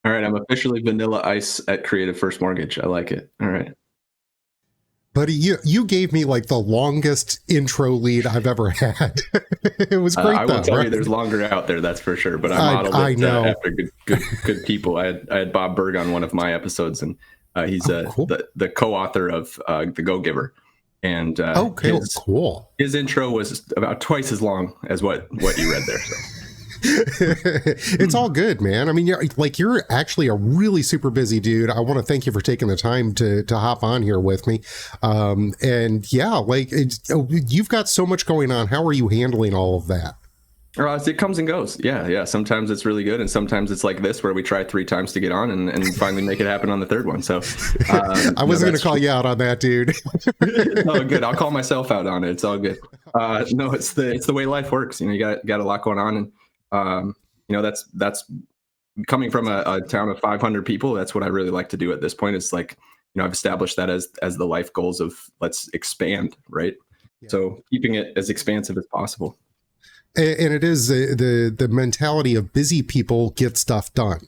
All right, I'm officially Vanilla Ice at Creative First Mortgage. I like it. All right. Buddy, you gave me like the longest intro lead I've ever had. It was great I will though, tell right? you, there's longer out there, that's for sure. But I modeled I it know. after good people. I had Bob Berg on one of my episodes, and he's cool. the co-author of The Go Giver, and cool. His intro was about twice as long as what you read there. So. It's all good, man. I mean, you're actually a really super busy dude. I want to thank you for taking the time to hop on here with me. And yeah, like you've got so much going on. How are you handling all of that? It comes and goes. Yeah. Sometimes it's really good, and sometimes it's like this, where we try 3 times to get on and finally make it happen on the 3rd one. So I wasn't going to call you out on that, dude. Oh, good. I'll call myself out on it. It's all good. No, it's the way life works. You know, you got a lot going on, and that's coming from a town of 500 people. That's what I really like to do at this point. It's like, I've established that as the life goals of let's expand, right? Yeah. So keeping it as expansive as possible. And it is the mentality of busy people get stuff done.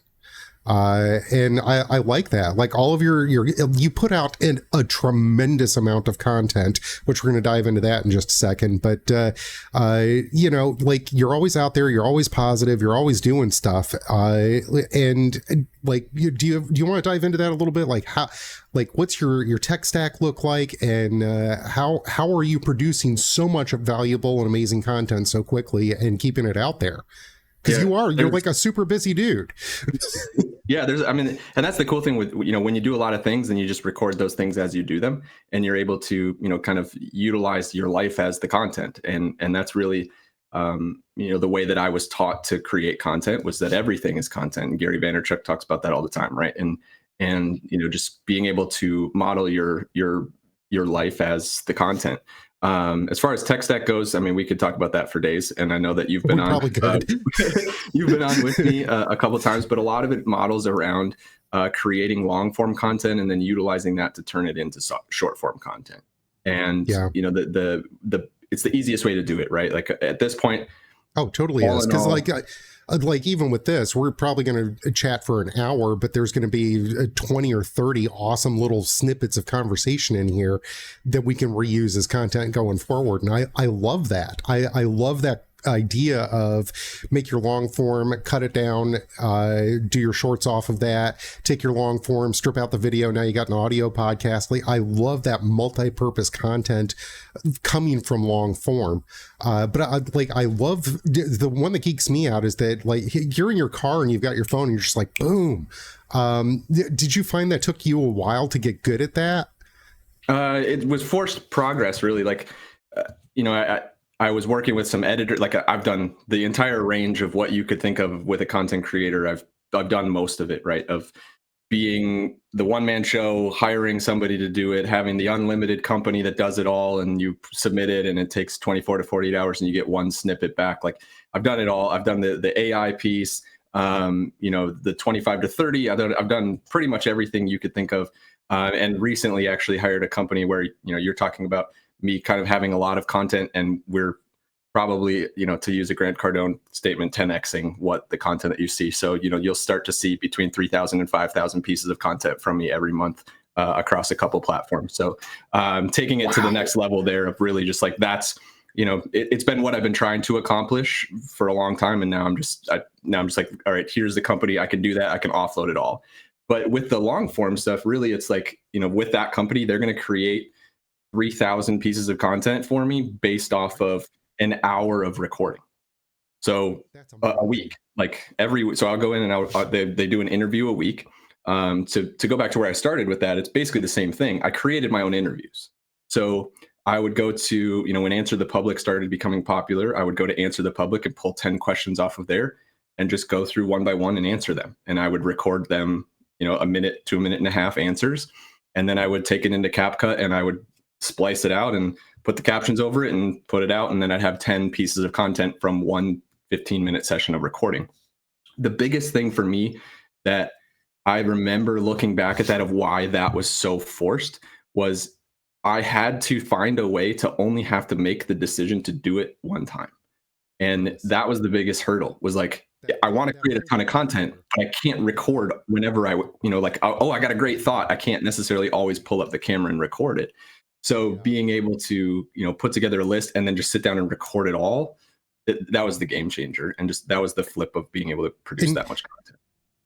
And I like that. Like all of you put out a tremendous amount of content, which we're going to dive into that in just a second. But, like you're always out there, you're always positive, you're always doing stuff. And like, do you want to dive into that a little bit? Like what's your tech stack look like, and how are you producing so much valuable and amazing content so quickly and keeping it out there? Because you're like a super busy dude. Yeah, and that's the cool thing with, when you do a lot of things and you just record those things as you do them, and you're able to, kind of utilize your life as the content. And that's really, the way that I was taught to create content was that everything is content. And Gary Vaynerchuk talks about that all the time, right? And just being able to model your life as the content. As far as tech stack goes, I mean, we could talk about that for days, and I know that you've been on. You've been on with me a couple of times, but a lot of it models around creating long form content and then utilizing that to turn it into short form content. And it's the easiest way to do it, right? Like at this point. Oh, totally is, because like even with this, we're probably going to chat for an hour, but there's going to be 20 or 30 awesome little snippets of conversation in here that we can reuse as content going forward. And I love that. I love that idea of make your long form, cut it down, do your shorts off of that, take your long form, strip out the video. Now you got an audio podcast. Like, I love that multi-purpose content coming from long form. But I love the one that geeks me out is that like you're in your car and you've got your phone and you're just like, boom. Did you find that took you a while to get good at that? It was forced progress, really. Like, I was working with some editors. Like I've done the entire range of what you could think of with a content creator. I've done most of it, right? Of being the one-man show, hiring somebody to do it, having the unlimited company that does it all, and you submit it and it takes 24 to 48 hours and you get one snippet back. Like I've done it all. I've done the AI piece, the 25 to 30. I've done pretty much everything you could think of. And recently actually hired a company where, you're talking about me kind of having a lot of content, and we're probably, to use a Grant Cardone statement, 10xing what the content that you see. So, you'll start to see between 3,000 and 5,000 pieces of content from me every month across a couple platforms. So taking it to the next level there of really just like, that's, it's been what I've been trying to accomplish for a long time. And now I'm just like, all right, here's the company. I can do that. I can offload it all. But with the long form stuff, really, it's like, with that company, they're going to create 3,000 pieces of content for me based off of an hour of recording. So a week, like so I'll go in and they do an interview a week. To go back to where I started with that, it's basically the same thing. I created my own interviews. So I would go to, when Answer the Public started becoming popular, I would go to Answer the Public and pull 10 questions off of there and just go through one by one and answer them. And I would record them, a minute to a minute and a half answers. And then I would take it into CapCut and I would splice it out and put the captions over it and put it out. And then I'd have 10 pieces of content from one 15-minute session of recording. The biggest thing for me that I remember looking back at that of why that was so forced was I had to find a way to only have to make the decision to do it one time. And that was the biggest hurdle, was like, I want to create a ton of content, but I can't record whenever like, oh, I got a great thought. I can't necessarily always pull up the camera and record it. So being able to, put together a list and then just sit down and record it all, that was the game changer. And just, that was the flip of being able to produce that much content.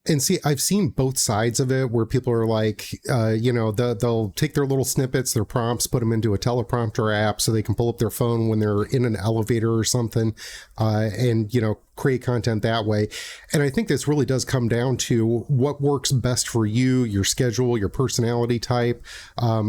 And see, I've seen both sides of it where people are like, they'll take their little snippets, their prompts, put them into a teleprompter app so they can pull up their phone when they're in an elevator or something, and create content that way. And I think this really does come down to what works best for you, your schedule, your personality type.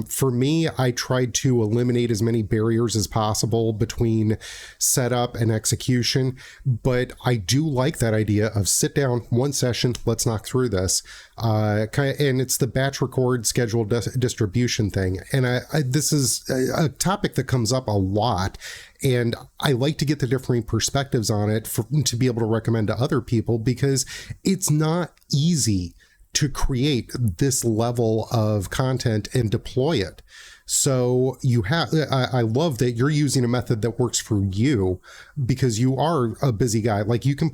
For me, I tried to eliminate as many barriers as possible between setup and execution, but I do like that idea of sit down, one session, let's knock through this. And it's the batch record schedule distribution thing. And this is a topic that comes up a lot. And I like to get the differing perspectives on it to be able to recommend to other people, because it's not easy to create this level of content and deploy it. So I love that you're using a method that works for you, because you are a busy guy. Like you can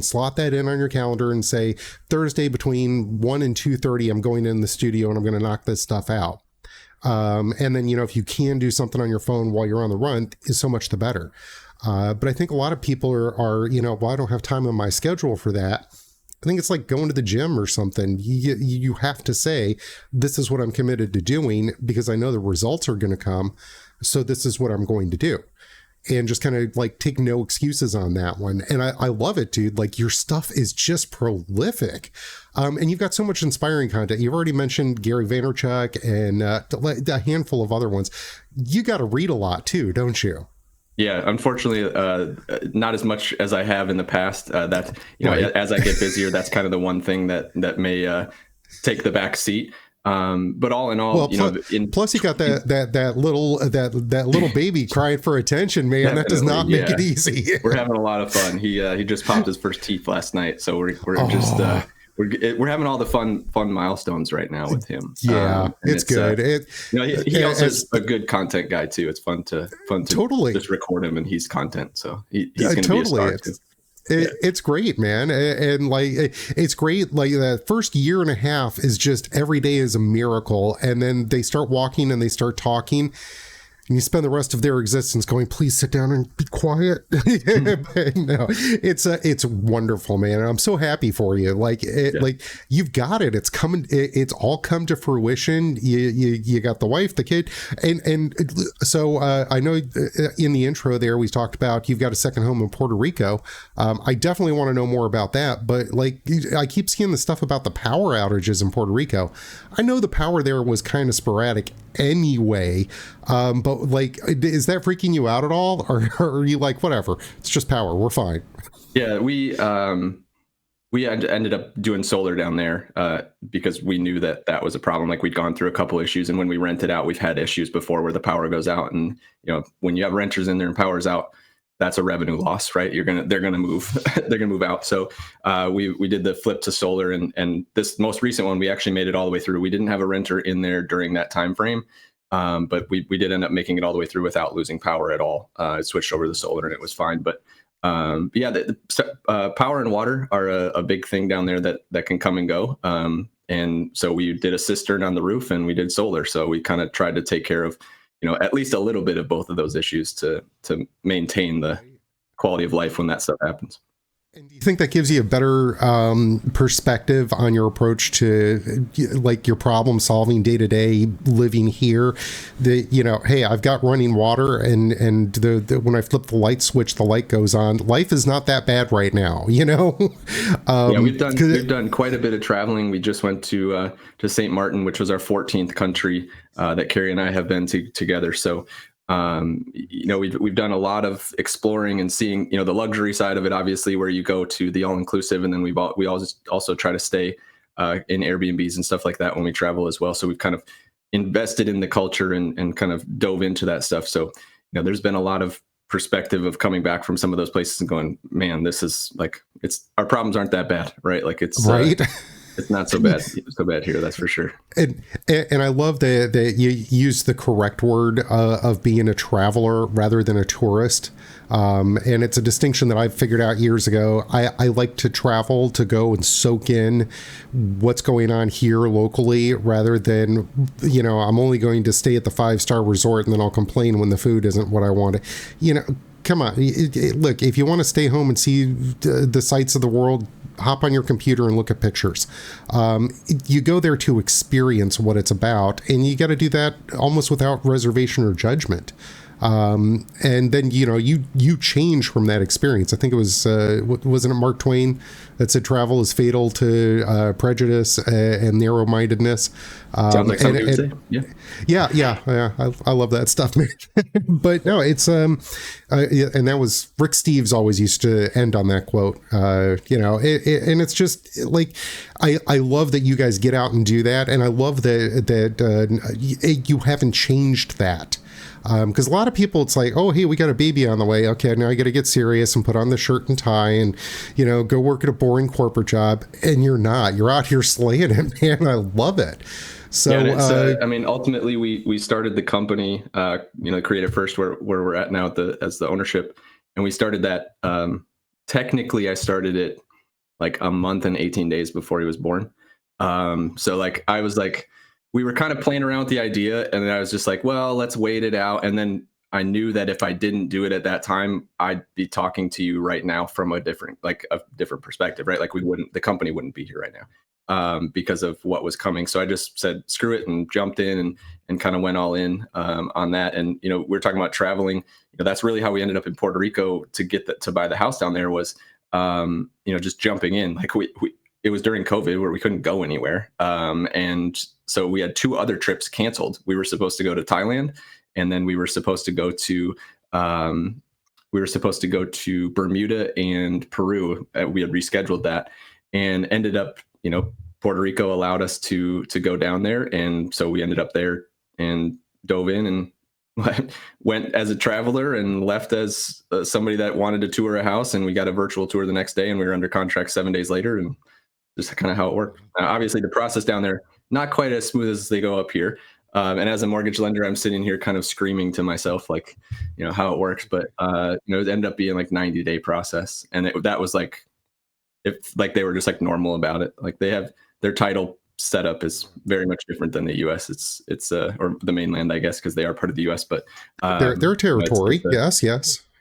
slot that in on your calendar and say Thursday between 1 and 2:30, I'm going in the studio and I'm going to knock this stuff out. And then, if you can do something on your phone while you're on the run, is so much the better. But I think a lot of people are, well, I don't have time on my schedule for that. I think it's like going to the gym or something. You have to say, this is what I'm committed to doing because I know the results are going to come. So this is what I'm going to do. And just kind of like take no excuses on that one. And I love it, dude. Like your stuff is just prolific. And you've got so much inspiring content. You've already mentioned Gary Vaynerchuk and a handful of other ones. You got to read a lot too, don't you? Yeah, unfortunately, not as much as I have in the past. Right. As I get busier, that's kind of the one thing that may take the back seat. But all in all, plus you got that little baby crying for attention, man. That does not make it easy. We're having a lot of fun. He just popped his first teeth last night, so we're having all the fun milestones right now with him. Yeah, it's good. He also is a good content guy too. It's fun to totally just record him, and he's content, so he's going to be a star too. It's great, man. And like, it's great. Like that first year and a half is just every day is a miracle. And then they start walking and they start talking. And you spend the rest of their existence going, please sit down and be quiet. But no, it's wonderful, man. And I'm so happy for you. Like, like you've got it. It's coming. It's all come to fruition. You got the wife, the kid. And so I know in the intro there, we talked about, you've got a second home in Puerto Rico. I definitely want to know more about that. But like, I keep seeing the stuff about the power outages in Puerto Rico. I know the power there was kind of sporadic anyway. But like, is that freaking you out at all? Or are you like, whatever, it's just power, we're fine? Yeah, we ended up doing solar down there because we knew that was a problem. Like we'd gone through a couple issues, and when we rented out, we've had issues before where the power goes out, and when you have renters in there and power's out, that's a revenue loss, right? They're gonna move, they're gonna move out. So we did the flip to solar, and this most recent one, we actually made it all the way through. We didn't have a renter in there during that time frame. But we did end up making it all the way through without losing power at all. It switched over to the solar and it was fine. But yeah, the power and water are a big thing down there that can come and go. And so we did a cistern on the roof and we did solar. So we kind of tried to take care of, at least a little bit of both of those issues to maintain the quality of life when that stuff happens. And do you think that gives you a better perspective on your approach to like your problem solving day to day living here? Hey, I've got running water, and when I flip the light switch, the light goes on. Life is not that bad right now, Yeah, we've done quite a bit of traveling. We just went to St. Martin, which was our 14th country that Carrie and I have been together. So. We've done a lot of exploring and seeing, the luxury side of it, obviously, where you go to the all-inclusive, and then we also try to stay in Airbnbs and stuff like that when we travel as well. So we've kind of invested in the culture and kind of dove into that stuff. So, there's been a lot of perspective of coming back from some of those places and going, man, this is like, our problems aren't that bad, right? Like it's right. It's not so bad, here, that's for sure. And I love that you use the correct word of being a traveler rather than a tourist. And it's a distinction that I figured out years ago. I like to travel to go and soak in what's going on here locally rather than, I'm only going to stay at the 5-star resort and then I'll complain when the food isn't what I wanted. Come on. Look, if you want to stay home and see the sights of the world, hop on your computer and look at pictures. You go there to experience what it's about, and you got to do that almost without reservation or judgment. And then, you change from that experience. I think it was, wasn't it Mark Twain that said travel is fatal to prejudice and narrow-mindedness? Sounds like something would say. Yeah. I love that stuff, man. But no, it's, and that was Rick Steves always used to end on that quote, and it's just like, I love that you guys get out and do that. And I love that you haven't changed that. Because a lot of people, it's like, oh, hey, we got a baby on the way. Okay, now I got to get serious and put on the shirt and tie and, go work at a boring corporate job. And you're not. You're out here slaying it, man. I love it. So, ultimately, we started the company, Creative First, where we're at now as the ownership. And we started that. Technically, I started it like a month and 18 days before he was born. So like, I was like, we were kind of playing around with the idea, and then I was just like, well, let's wait it out. And then I knew that if I didn't do it at that time, I'd be talking to you right now from a different perspective, right? Like the company wouldn't be here right now because of what was coming. So I just said, screw it, and jumped in and kind of went all in on that. And, we're talking about traveling. That's really how we ended up in Puerto Rico to buy the house down there was, just jumping in. Like it was during COVID where we couldn't go anywhere. And so we had 2 other trips canceled. We were supposed to go to Thailand, and then we were supposed to go to Bermuda and Peru. We had rescheduled that, and ended up, Puerto Rico allowed us to go down there. And so we ended up there and dove in and went as a traveler and left as somebody that wanted to tour a house. And we got a virtual tour the next day, and we were under contract 7 days later, and just kind of how it worked. Obviously, the process down there, not quite as smooth as they go up here. And as a mortgage lender, I'm sitting here kind of screaming to myself, like, how it works. But, it ended up being like 90-day process. And that was like, they were just like normal about it. Like they have their title setup is very much different than the U.S. It's or the mainland, I guess, because they are part of the U.S. But their territory. Yes.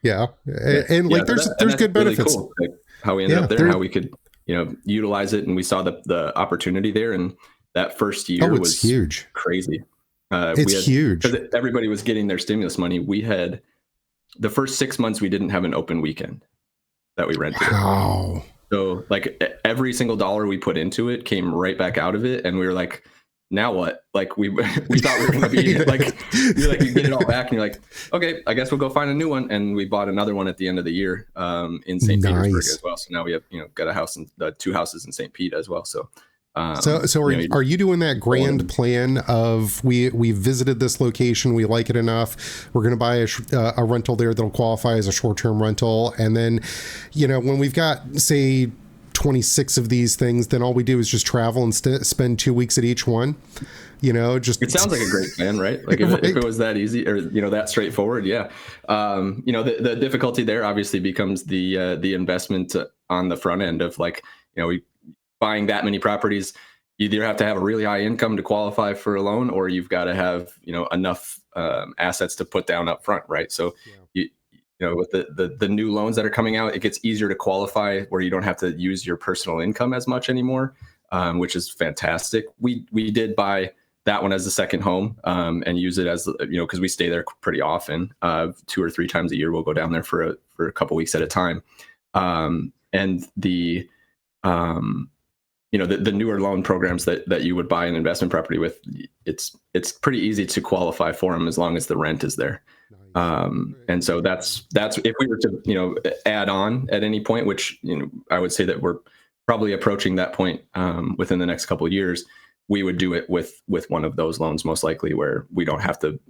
Yeah. And there's good benefits. Really cool. Like how we ended up there, how we could, utilize it. And we saw the opportunity there. And that first year was huge, crazy. It's huge because everybody was getting their stimulus money. We had the first 6 months, we didn't have an open weekend that we rented. Wow. So like every single dollar we put into it came right back out of it. And we were like, now what? Like we thought we were going to be like, you're like, you get it all back and you're like, okay, I guess we'll go find a new one. And we bought another one at the end of the year in St. Petersburg as well. So now we have, got a house in 2 houses in St. Pete as well. So, are you doing that grand plan of we visited this location, we like it enough, we're going to buy a rental there that'll qualify as a short-term rental, and then, when we've got, say, 26 of these things, then all we do is just travel and spend 2 weeks at each one. It sounds like a great plan, right? Like if it was that easy or, that straightforward. Yeah. The difficulty there obviously becomes the investment on the front end of like, buying that many properties. You either have to have a really high income to qualify for a loan, or you've got to have, enough assets to put down up front. Right. So, with the new loans that are coming out, it gets easier to qualify where you don't have to use your personal income as much anymore, which is fantastic. We did buy that one as a second home and use it as, because we stay there pretty often, 2 or 3 times a year. We'll go down there for a couple weeks at a time. And the newer loan programs that you would buy an investment property with, it's pretty easy to qualify for them as long as the rent is there. And so that's if we were to, add on at any point, which, I would say that we're probably approaching that point within the next couple of years. we would do it with one of those loans, most likely, where we don't have to,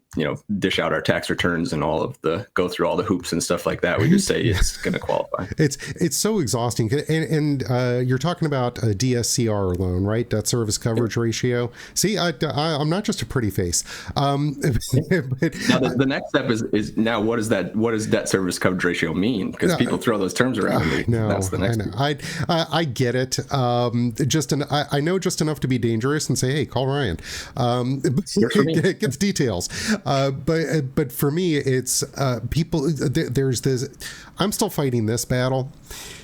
dish out our tax returns and go through all the hoops and stuff like that. We just say it's going to qualify. It's so exhausting. And you're talking about a DSCR loan, right? Debt service coverage ratio. See, I'm not just a pretty face. But now the next step is now what does debt service coverage ratio mean? Because people throw those terms around. That's the next. I get it. I know just enough to be dangerous and say, hey, call Ryan. Get the details. But for me, it's people. There's this. I'm still fighting this battle.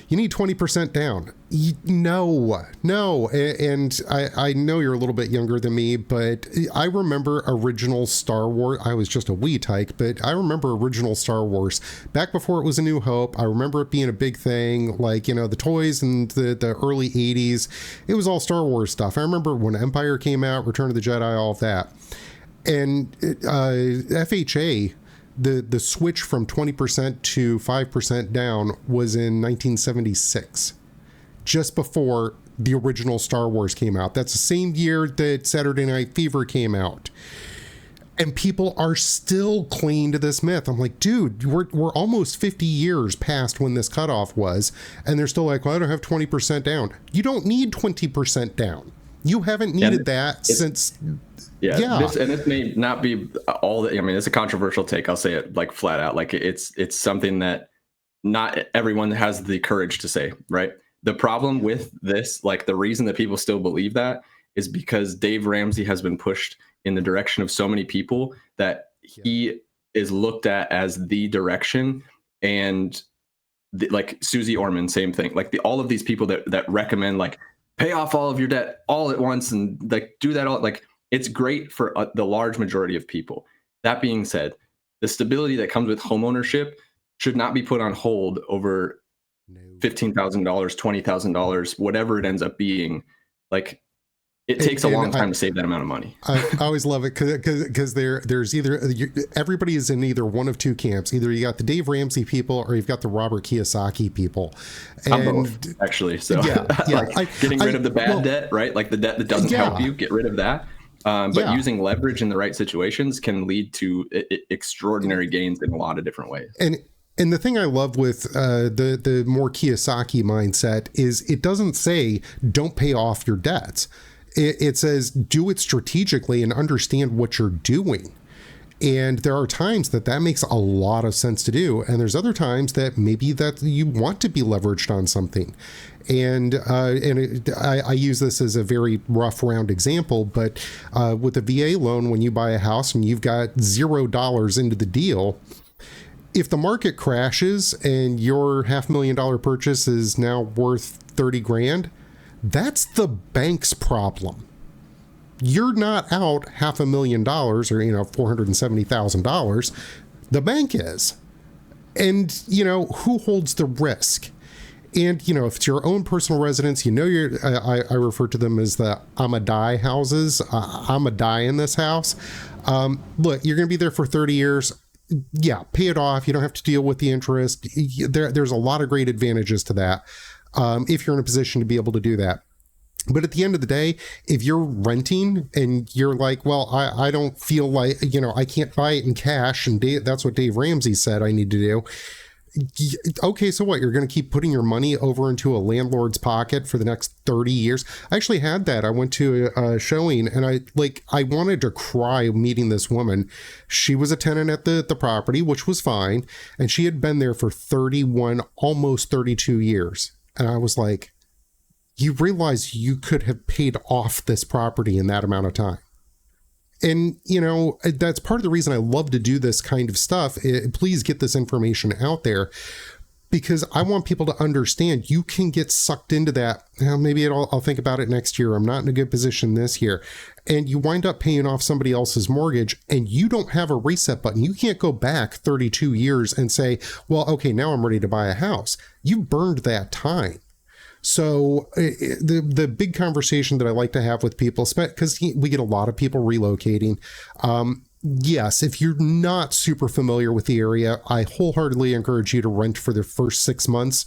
You need 20% down. No. And I know you're a little bit younger than me, but I remember original Star Wars. I was just a wee tyke, but I remember original Star Wars back before it was A New Hope. I remember it being a big thing, like, the toys in the early 80s. It was all Star Wars stuff. I remember when Empire came out, Return of the Jedi, all of that. And FHA, the switch from 20% to 5% down was in 1976, just before the original Star Wars came out. That's the same year that Saturday Night Fever came out. And people are still clinging to this myth. I'm like, dude, we're almost 50 years past when this cutoff was, and they're still like, well, I don't have 20% down. You don't need 20% down. You haven't needed that since... Yeah. This may not be it's a controversial take. I'll say it like flat out. Like it's something that not everyone has the courage to say, right? The problem with this, like the reason that people still believe that is because Dave Ramsey has been pushed in the direction of so many people that he is looked at as the direction. And like Susie Orman, same thing. Like all of these people that recommend like pay off all of your debt all at once and like do that all like. It's great for the large majority of people. That being said, the stability that comes with homeownership should not be put on hold over $15,000, $20,000, whatever it ends up being. Like it takes a long time to save that amount of money. I always love it because there's everybody is in either one of two camps. Either you got the Dave Ramsey people or you've got the Robert Kiyosaki people. And I'm both, actually. So like getting rid of the bad debt, right? Like the debt that doesn't help you, get rid of that. But using leverage in the right situations can lead to extraordinary gains in a lot of different ways. And the thing I love with the more Kiyosaki mindset is it doesn't say don't pay off your debts. It says do it strategically and understand what you're doing. And there are times that makes a lot of sense to do. And there's other times that maybe that you want to be leveraged on something. And I use this as a very rough round example, but with a VA loan, when you buy a house and you've got $0 into the deal, if the market crashes and your $500,000 purchase is now worth 30 grand, that's the bank's problem. You're not out $500,000 or, $470,000. The bank is. And, who holds the risk? And, if it's your own personal residence, I refer to them as the I'm a die houses. I'm a die in this house. Look, you're going to be there for 30 years. Yeah, pay it off. You don't have to deal with the interest. There's a lot of great advantages to that if you're in a position to be able to do that. But at the end of the day, if you're renting and you're like, well, I don't feel like, I can't buy it in cash. And that's what Dave Ramsey said I need to do. Okay, so what? You're going to keep putting your money over into a landlord's pocket for the next 30 years? I actually had that. I went to a showing and I wanted to cry meeting this woman. She was a tenant at the property, which was fine. And she had been there for 31, almost 32 years. And I was like, you realize you could have paid off this property in that amount of time. And, that's part of the reason I love to do this kind of stuff. Please get this information out there because I want people to understand you can get sucked into that. Maybe I'll think about it next year. I'm not in a good position this year. And you wind up paying off somebody else's mortgage and you don't have a reset button. You can't go back 32 years and say, well, okay, now I'm ready to buy a house. You burned that time. So the big conversation that I like to have with people, because we get a lot of people relocating, yes, if you're not super familiar with the area, I wholeheartedly encourage you to rent for the first 6 months.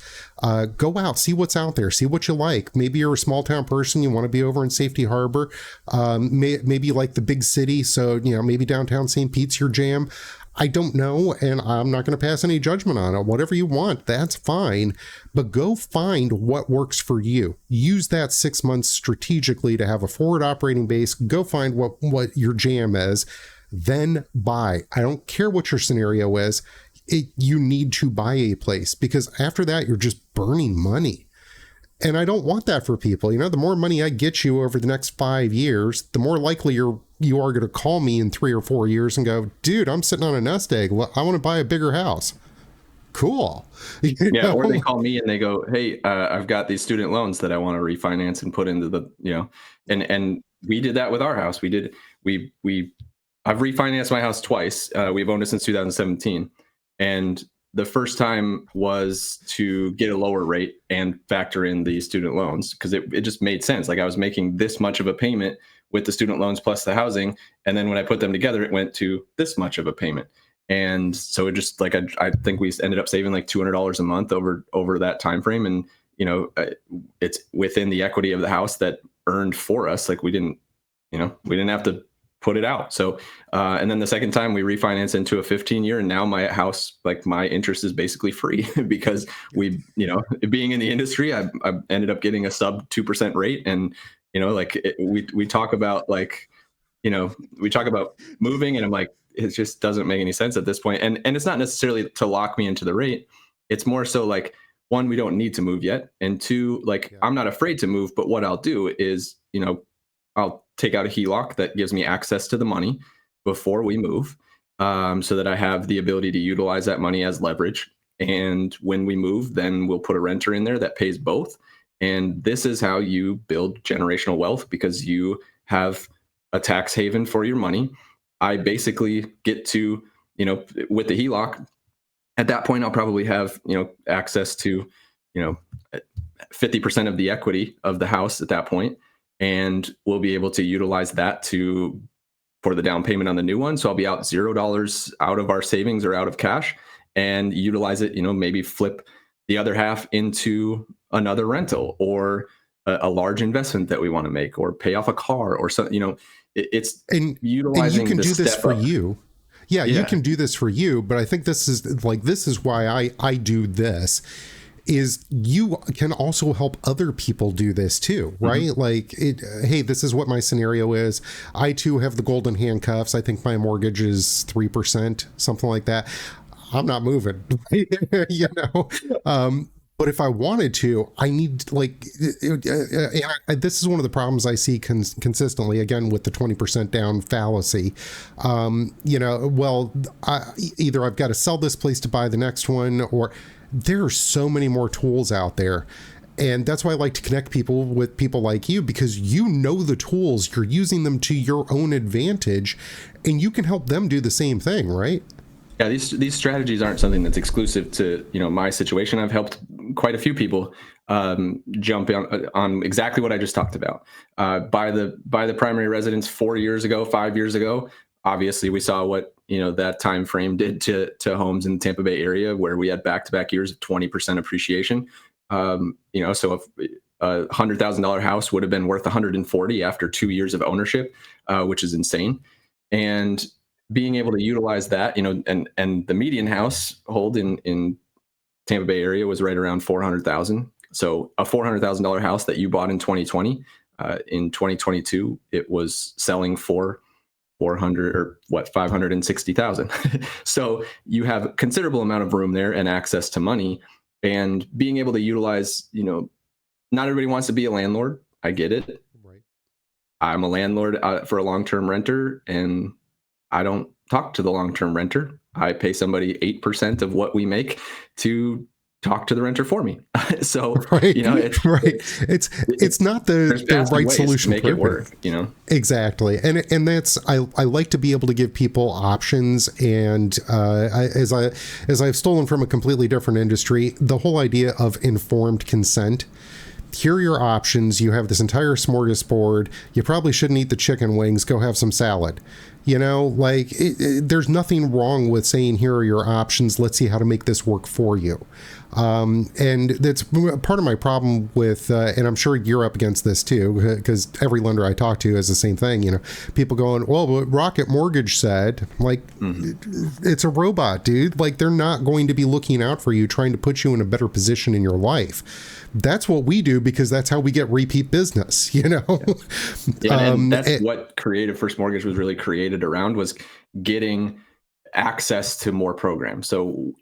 Go out, see what's out there, see what you like. Maybe you're a small town person, you want to be over in Safety Harbor. Maybe you like the big city, so maybe downtown St. Pete's your jam. I don't know, and I'm not going to pass any judgment on it. Whatever you want, that's fine. But go find what works for you. Use that 6 months strategically to have a forward operating base. Go find what your jam is. Then buy. I don't care what your scenario is. You need to buy a place, because after that, you're just burning money. And I don't want that for people. The more money I get you over the next 5 years, the more likely you are going to call me in 3 or 4 years and go, dude, I'm sitting on a nest egg. I want to buy a bigger house. Cool. Or they call me and they go, hey, I've got these student loans that I want to refinance and put into the, and we did that with our house. I've refinanced my house twice. We've owned it since 2017. And the first time was to get a lower rate and factor in the student loans, because it just made sense. Like, I was making this much of a payment with the student loans plus the housing. And then when I put them together, it went to this much of a payment. And so it just, like, I think we ended up saving like $200 a month over that time frame. And, it's within the equity of the house that earned for us. Like, we didn't have to put it out. So, and then the second time we refinanced into a 15-year, and now my house, like, my interest is basically free because being in the industry, I ended up getting a sub 2% rate. And, we talk about, like, we talk about moving, and I'm like, it just doesn't make any sense at this point. And it's not necessarily to lock me into the rate. It's more so like, one, we don't need to move yet. And two, like, I'm not afraid to move, but what I'll do is, I'll take out a HELOC that gives me access to the money before we move, so that I have the ability to utilize that money as leverage. And when we move, then we'll put a renter in there that pays both. And this is how you build generational wealth, because you have a tax haven for your money. I basically get to, with the HELOC, at that point, I'll probably have, access to, 50% of the equity of the house at that point. And we'll be able to utilize that for the down payment on the new one. So I'll be out $0 out of our savings or out of cash, and utilize it, maybe flip the other half into another rental, or a large investment that we want to make, or pay off a car or something, it's utilizing. And you can do this for you. Yeah, you can do this for you. But I think this is why I do this. Is you can also help other people do this too, right? Mm-hmm. Like, hey, this is what my scenario is. I too have the golden handcuffs. I think my mortgage is 3%, something like that. I'm not moving, but if I wanted to, I need, this is one of the problems I see consistently, again, with the 20% down fallacy. Either I've got to sell this place to buy the next one, or there are so many more tools out there. And that's why I like to connect people with people like you, because the tools, you're using them to your own advantage, and you can help them do the same thing, right? Yeah, these strategies aren't something that's exclusive to my situation. I've helped quite a few people jump on exactly what I just talked about. By the primary residence 4 years ago, 5 years ago. Obviously, we saw what that time frame did to homes in the Tampa Bay area, where we had back-to-back years of 20% appreciation. So if a $100,000 house would have been worth 140 after 2 years of ownership, which is insane. And being able to utilize that, and the median household in Tampa Bay area was right around 400,000. So a $400,000 house that you bought in 2020, in 2022, it was selling for 560,000. So you have a considerable amount of room there and access to money, and being able to utilize, not everybody wants to be a landlord. I get it. Right. I'm a landlord for a long-term renter, and I don't talk to the long-term renter. I pay somebody 8% of what we make to talk to the renter for me. So, right. It's not the right solution to make it work, Exactly. And that's, I like to be able to give people options. And as I've stolen from a completely different industry, the whole idea of informed consent. Here are your options. You have this entire smorgasbord. You probably shouldn't eat the chicken wings. Go have some salad. Like there's nothing wrong with saying, here are your options. Let's see how to make this work for you. And that's part of my problem with, and I'm sure you're up against this too, because every lender I talk to has the same thing. People going, well, what Rocket Mortgage said, like, it's a robot, dude. Like, they're not going to be looking out for you, trying to put you in a better position in your life. That's what we do, because that's how we get repeat business, Yeah, and that's what Creative First Mortgage was really created around, was getting access to more programs. So,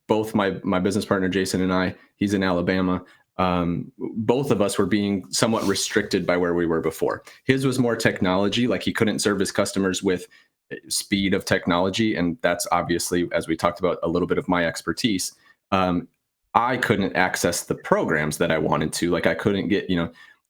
both my business partner, Jason, and I, he's in Alabama. Both of us were being somewhat restricted by where we were before. His was more technology, like he couldn't serve his customers with speed of technology. And that's obviously, as we talked about, a little bit of my expertise. I couldn't access the programs that I wanted to. Like, I couldn't get,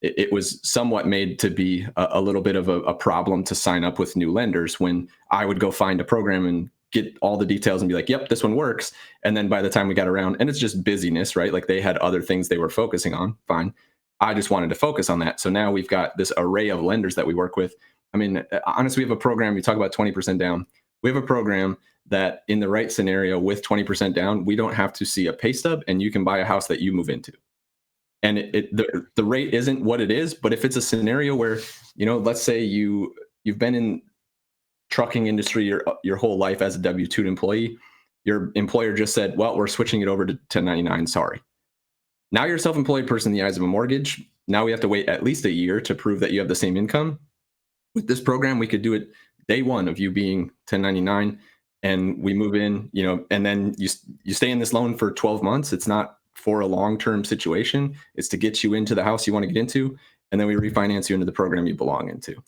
it was somewhat made to be a little bit of a problem to sign up with new lenders when I would go find a program and get all the details and be like, yep, this one works. And then by the time we got around, and it's just busyness, right? Like, they had other things they were focusing on. Fine. I just wanted to focus on that. So now we've got this array of lenders that we work with. I mean, honestly, we have a program, you talk about 20% down. We have a program that in the right scenario with 20% down, we don't have to see a pay stub, and you can buy a house that you move into. And the rate isn't what it is, but if it's a scenario where, let's say you've been in trucking industry your whole life as a W-2 employee, your employer just said, well, we're switching it over to 1099, sorry. Now you're a self-employed person in the eyes of a mortgage. Now we have to wait at least a year to prove that you have the same income. With this program, we could do it day one of you being 1099, and we move in, and then you stay in this loan for 12 months. It's not for a long-term situation. It's to get you into the house you want to get into, and then we refinance you into the program you belong into.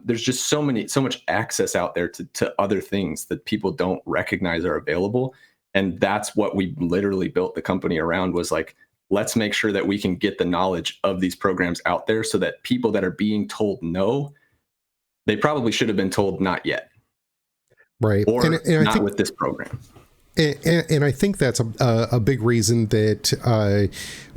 There's just so much access out there to other things that people don't recognize are available. And that's what we literally built the company around, was like, let's make sure that we can get the knowledge of these programs out there so that people that are being told no, they probably should have been told not yet. Right. Or and not I think, with this program. And I think that's a big reason that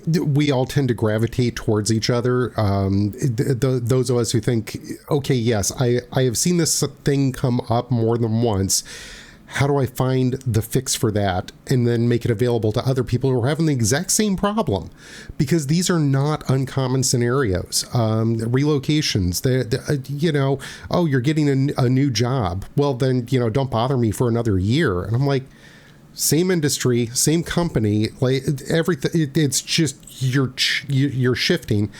we all tend to gravitate towards each other. Those of us who think, okay, yes, I have seen this thing come up more than once. How do I find the fix for that and then make it available to other people who are having the exact same problem? Because these are not uncommon scenarios. Relocations, oh, you're getting a new job. Well, then, don't bother me for another year. And I'm like, same industry, same company, like everything. It's just you're shifting.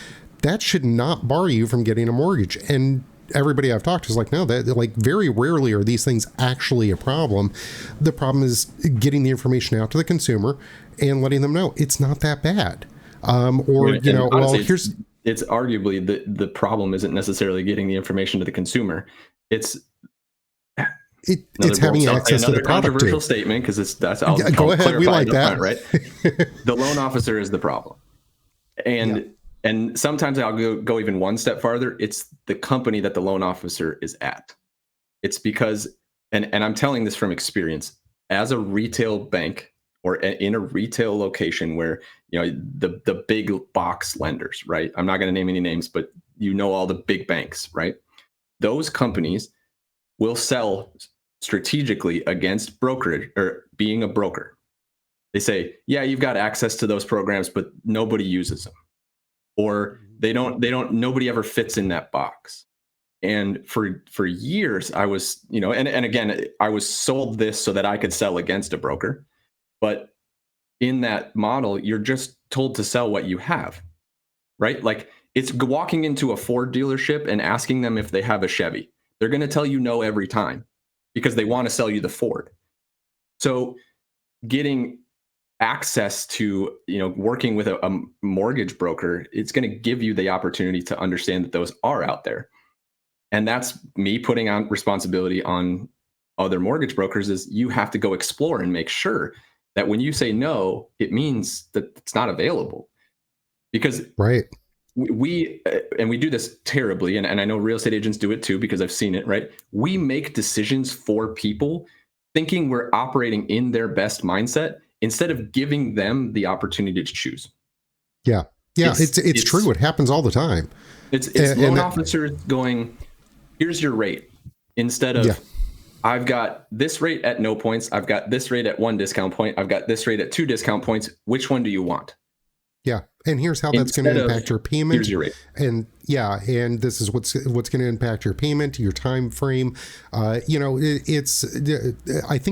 That should not bar you from getting a mortgage. And everybody I've talked to is like, no, that, like, very rarely are these things actually a problem. The problem is getting the information out to the consumer and letting them know it's not that bad. Honestly, it's arguably the problem isn't necessarily getting the information to the consumer. It's having access to the product. Controversial statement, because I'll go ahead. We like that, right? The loan officer is the problem, and sometimes I'll go even one step farther. It's the company that the loan officer is at. It's because, and I'm telling this from experience, as a retail bank or in a retail location where, the big box lenders, right? I'm not going to name any names, but all the big banks, right? Those companies will sell strategically against brokerage or being a broker. They say, yeah, you've got access to those programs, but nobody uses them. Or nobody ever fits in that box. And for years I was, and again, I was sold this so that I could sell against a broker. But in that model, you're just told to sell what you have, right? Like, it's walking into a Ford dealership and asking them if they have a Chevy. They're going to tell you no every time because they want to sell you the Ford. So getting access to, working with a mortgage broker, it's going to give you the opportunity to understand that those are out there. And that's me putting on responsibility on other mortgage brokers, is you have to go explore and make sure that when you say no, it means that it's not available. Because right. We do this terribly, and I know real estate agents do it too, because I've seen it, right? We make decisions for people thinking we're operating in their best mindset instead of giving them the opportunity to choose. Yeah. It's true. It happens all the time. It's loan officers going, here's your rate. instead of I've got this rate at no points, I've got this rate at 1 discount point, I've got this rate at 2 discount points. Which one do you want? Yeah. And here's how that's going to impact your payment. Here's your rate. And and this is what's going to impact your payment, your time frame. I think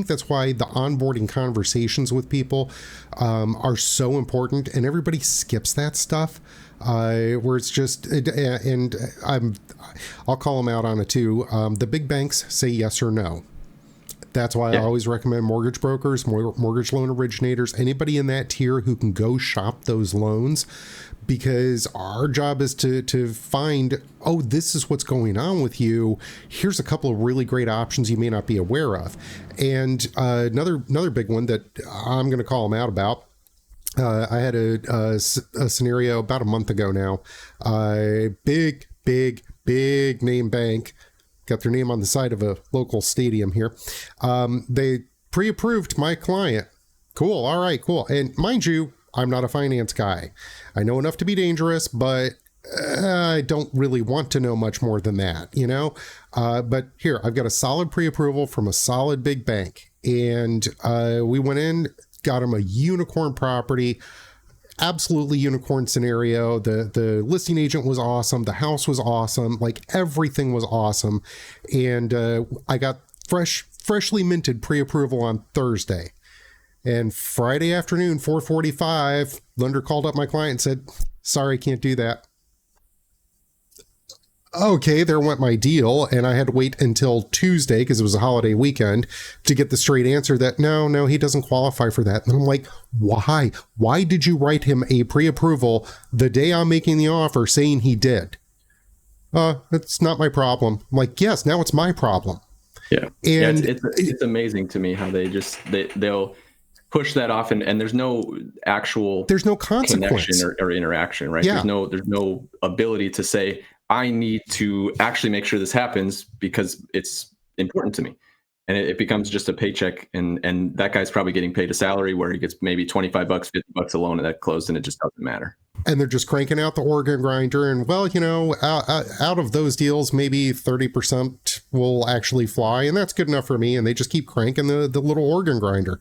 that's why the onboarding conversations with people are so important, and everybody skips that stuff. Where it's just, and I'll call them out on it too. The big banks say yes or no. That's why I always recommend mortgage brokers, mortgage loan originators, anybody in that tier who can go shop those loans, because our job is to find, oh, this is what's going on with you. Here's a couple of really great options you may not be aware of. And another big one that I'm going to call them out about. I had a scenario about a month ago now. Big name bank. Got their name on the side of a local stadium here. They pre-approved my client. Cool. All right, cool. And mind you, I'm not a finance guy. I know enough to be dangerous, but I don't really want to know much more than that, But here, I've got a solid pre-approval from a solid big bank. And we went in, got him a unicorn property. Absolutely unicorn scenario. The listing agent was awesome. The house was awesome. Like, everything was awesome. And I got freshly minted pre-approval on Thursday. And Friday afternoon, 4:45, lender called up my client and said, sorry, can't do that. Okay, there went my deal, and I had to wait until Tuesday, because it was a holiday weekend, to get the straight answer that no, he doesn't qualify for that. And I'm like, why? Why did you write him a pre-approval the day I'm making the offer saying he did? It's not my problem. I'm like, yes, now it's my problem. Yeah. And it's amazing to me how they'll push that off, and there's no consequence connection or interaction, right? Yeah. There's no ability to say, I need to actually make sure this happens because it's important to me. And it becomes just a paycheck, and that guy's probably getting paid a salary where he gets maybe $25, $50 a loan, and that closed, and it just doesn't matter. And they're just cranking out the organ grinder, and out of those deals, maybe 30% will actually fly, and that's good enough for me. And they just keep cranking the little organ grinder.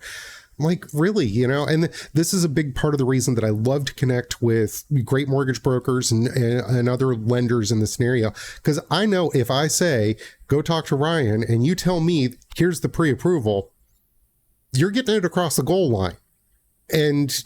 Like, really, and this is a big part of the reason that I love to connect with great mortgage brokers and other lenders in this scenario, because I know if I say, go talk to Ryan, and you tell me, here's the pre-approval, you're getting it across the goal line. And,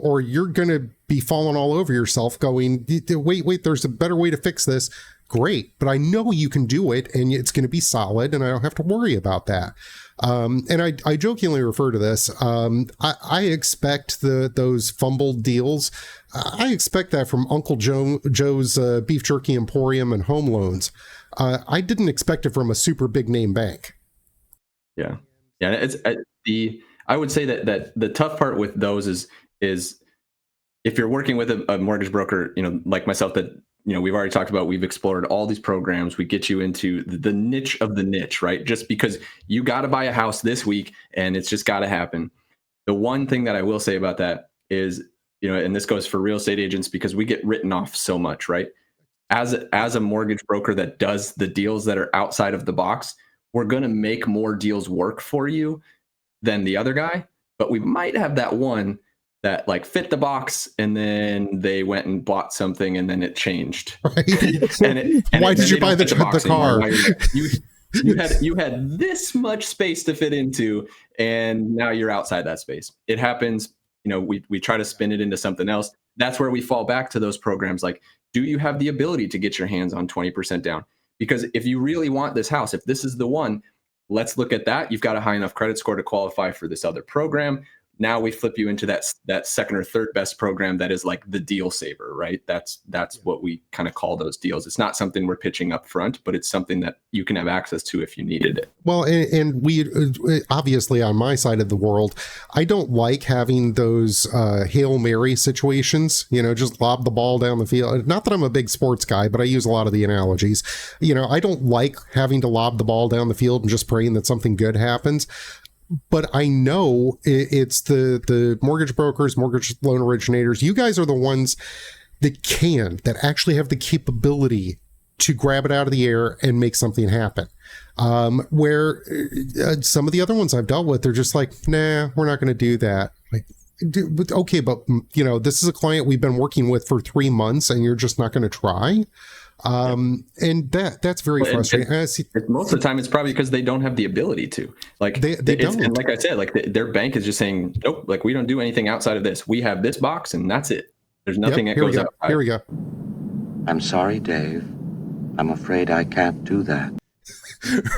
or you're going to be falling all over yourself going, wait, there's a better way to fix this. Great. But I know you can do it, and it's going to be solid, and I don't have to worry about that. And I jokingly refer to this. I expect those fumbled deals. I expect that from Uncle Joe's Beef Jerky Emporium and home loans. I didn't expect it from a super big name bank. Yeah. I would say that the tough part with those is if you're working with a mortgage broker, like myself, that we've already talked about, we've explored all these programs. We get you into the niche of the niche, right? Just because you got to buy a house this week and it's just got to happen. The one thing that I will say about that is, and this goes for real estate agents, because we get written off so much, right? As a mortgage broker that does the deals that are outside of the box, we're going to make more deals work for you than the other guy, but we might have that one that like fit the box, and then they went and bought something, and then it changed. Right. Why did you buy the car? You had this much space to fit into, and now you're outside that space. It happens. We try to spin it into something else. That's where we fall back to those programs. Like, do you have the ability to get your hands on 20% down? Because if you really want this house, if this is the one, let's look at that. You've got a high enough credit score to qualify for this other program. Now we flip you into that second or third best program that is like the deal saver, right? That's what we kind of call those deals. It's not something we're pitching up front, but it's something that you can have access to if you needed it. Well, and we obviously, on my side of the world, I don't like having those Hail Mary situations, just lob the ball down the field. Not that I'm a big sports guy, but I use a lot of the analogies. I don't like having to lob the ball down the field and just praying that something good happens. But I know it's the mortgage brokers, mortgage loan originators. You guys are the ones that actually have the capability to grab it out of the air and make something happen. Where some of the other ones I've dealt with, they're just like, nah, we're not going to do that. Like, okay, but this is a client we've been working with for 3 months and you're just not going to try. And that's very frustrating. Most of the time, it's probably because they don't have the ability to. Like they don't. And like I said, like their bank is just saying, nope, like we don't do anything outside of this. We have this box, and that's it. There's nothing that goes outside. Here we go. I'm sorry, Dave. I'm afraid I can't do that.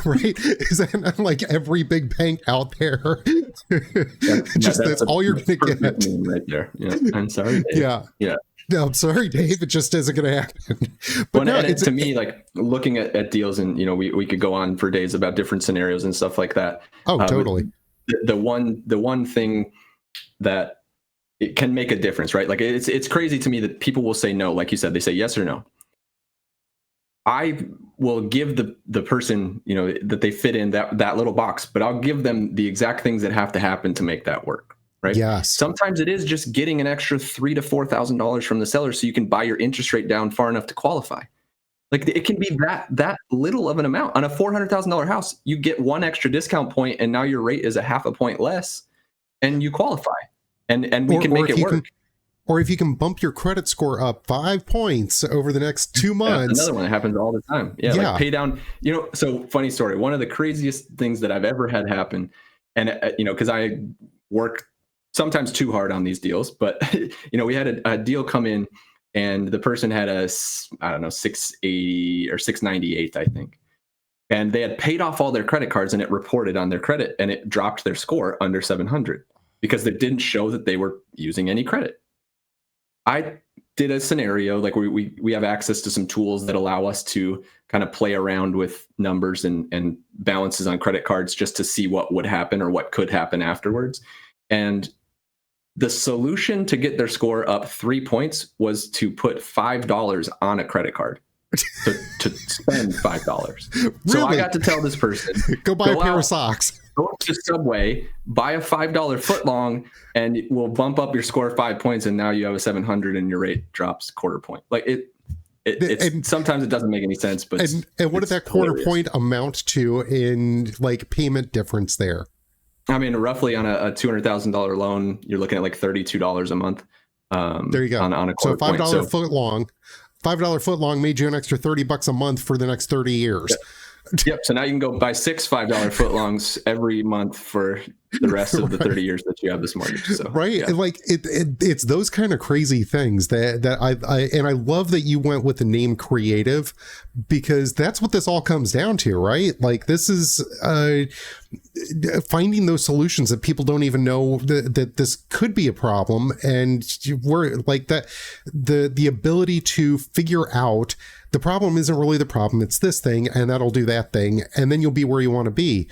Right? Is that like every big bank out there? That's all you're going to get right there. Yeah. I'm sorry, Dave. Yeah. No, I'm sorry, Dave. It just isn't going to happen. But no, to me, like looking at deals, and we could go on for days about different scenarios and stuff like that. Oh, totally. The one thing that it can make a difference, right? Like it's crazy to me that people will say no, like you said, they say yes or no. I will give the person, that they fit in that little box, but I'll give them the exact things that have to happen to make that work. Right. Yes. Sometimes it is just getting an extra $3,000 to $4,000 from the seller so you can buy your interest rate down far enough to qualify. Like it can be that little of an amount. On a $400,000 house, you get one extra discount point, and now your rate is a half a point less, and you qualify. And we can make it work. Or if you can bump your credit score up 5 points over the next 2 months. That's another one that happens all the time. Yeah. Like pay down, so funny story. One of the craziest things that I've ever had happen, and, because I work sometimes too hard on these deals, but, we had a deal come in and the person had a, 680 or 698, I think. And they had paid off all their credit cards and it reported on their credit and it dropped their score under 700 because it didn't show that they were using any credit. I did a scenario, like we have access to some tools that allow us to kind of play around with numbers and balances on credit cards just to see what would happen or what could happen afterwards. And the solution to get their score up 3 points was to put $5 on a credit card to spend $5. Really? So I got to tell this person, go buy a pair of socks. Go to Subway, buy a $5 footlong, and we'll bump up your score 5 points, and now you have a 700, and your rate drops quarter point. Like it's sometimes it doesn't make any sense, but and what did that quarter point amount to in like payment difference there? I mean, roughly on a $200,000 loan, you're looking at like $32 a month. There you go. On a quarter so $5 point. footlong, $5 footlong made you an extra $30 a month for the next 30 years. Yeah. Yep. So now you can go buy 6 $5 footlongs every month for the rest of the 30 years that you have this mortgage. So, right. Yeah. Like it's those kind of crazy things that I love that you went with the name Creative, because that's what this all comes down to, right? Like this is finding those solutions that people don't even know that this could be a problem. And we're like that, the ability to figure out the problem isn't really the problem. It's this thing, and that'll do that thing. And then you'll be where you want to be.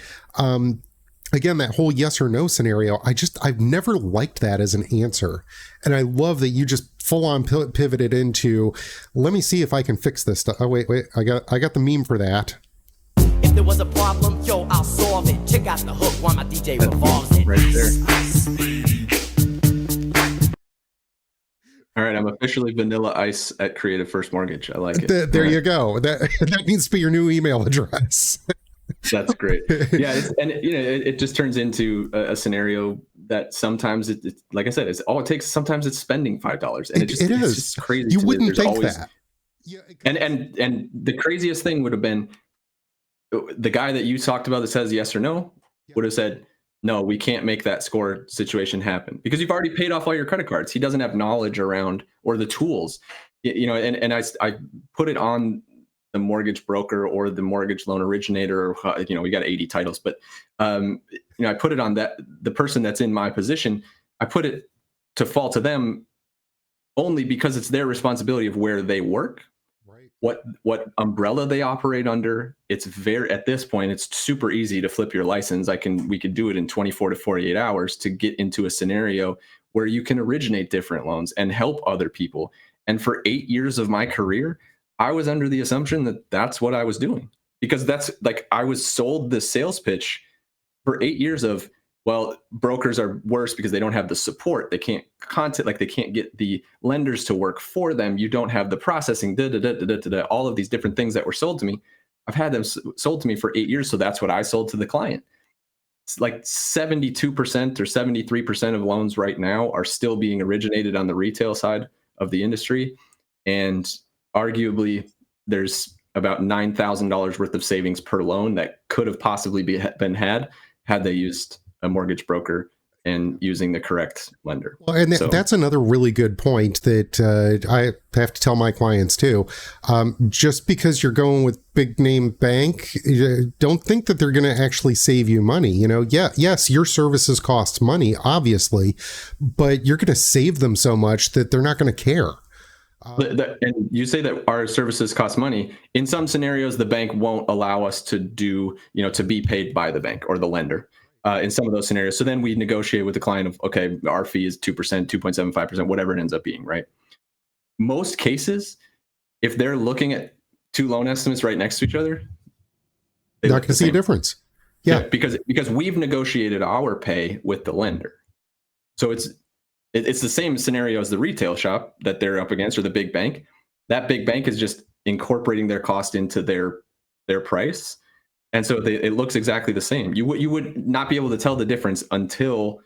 Again, that whole yes or no scenario, I've never liked that as an answer. And I love that you just full on pivoted into, let me see if I can fix this stuff. Oh, wait, I got the meme for that. If there was a problem, yo, I'll solve it. Check out the hook while my DJ revolves it. Right there. All right, I'm officially Vanilla Ice at Creative First Mortgage. I like it. There you go. That needs to be your new email address. That's great. Yeah, it just turns into a scenario that sometimes it's like I said, it's all it takes. Sometimes it's spending $5, and it's just crazy. You wouldn't think that. Yeah, and the craziest thing would have been the guy that you talked about that says yes or no would have said, no, we can't make that score situation happen because you've already paid off all your credit cards. He doesn't have knowledge around or the tools, and I put it on the mortgage broker or the mortgage loan originator, or, we got 80 titles, but, I put it on the person that's in my position. I put it to fall to them only because it's their responsibility of where they work, right? What umbrella they operate under. It's at this point, it's super easy to flip your license. We could do it in 24 to 48 hours to get into a scenario where you can originate different loans and help other people. And for 8 years of my career, I was under the assumption that that's what I was doing, because that's like I was sold the sales pitch for 8 years of Well, brokers are worse because they don't have the support. They can't they can't get the lenders to work for them. You don't have the processing, all of these different things that were sold to me. I've had them sold to me for 8 years. So that's what I sold to the client. It's like 72% or 73% of loans right now are still being originated on the retail side of the industry. And arguably there's about $9,000 worth of savings per loan that could have possibly been had they used a mortgage broker and using the correct lender. Well, and that's another really good point that I have to tell my clients too. Just because you're going with big name bank, don't think that they're going to actually save you money. Yes, your services cost money, obviously, but you're going to save them so much that they're not going to care. And you say that our services cost money. In some scenarios, the bank won't allow us to do, to be paid by the bank or the lender. In some of those scenarios. So then we negotiate with the client of, okay, our fee is 2%, 2.75%, whatever it ends up being, right? Most cases, if they're looking at two loan estimates right next to each other, they're not going to see a difference. Yeah. Because we've negotiated our pay with the lender. So it's the same scenario as the retail shop that they're up against, or the big bank. That big bank is just incorporating their cost into their price. And so it looks exactly the same. You would not be able to tell the difference until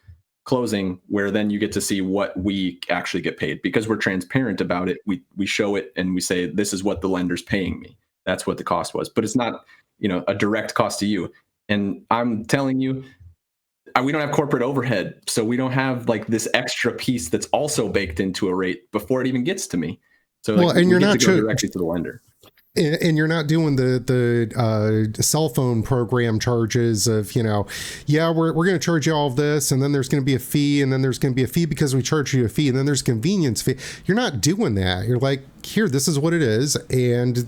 closing, where then you get to see what we actually get paid, because we're transparent about it. We show it and we say, this is what the lender's paying me. That's what the cost was. But it's not, a direct cost to you. And I'm telling you, we don't have corporate overhead. So we don't have like this extra piece that's also baked into a rate before it even gets to me. So and you're not directly to the lender. And you're not doing the cell phone program charges of, we're going to charge you all of this, and then there's going to be a fee, and then there's going to be a fee because we charge you a fee, and then there's a convenience fee. You're not doing that. You're like, here, this is what it is. And,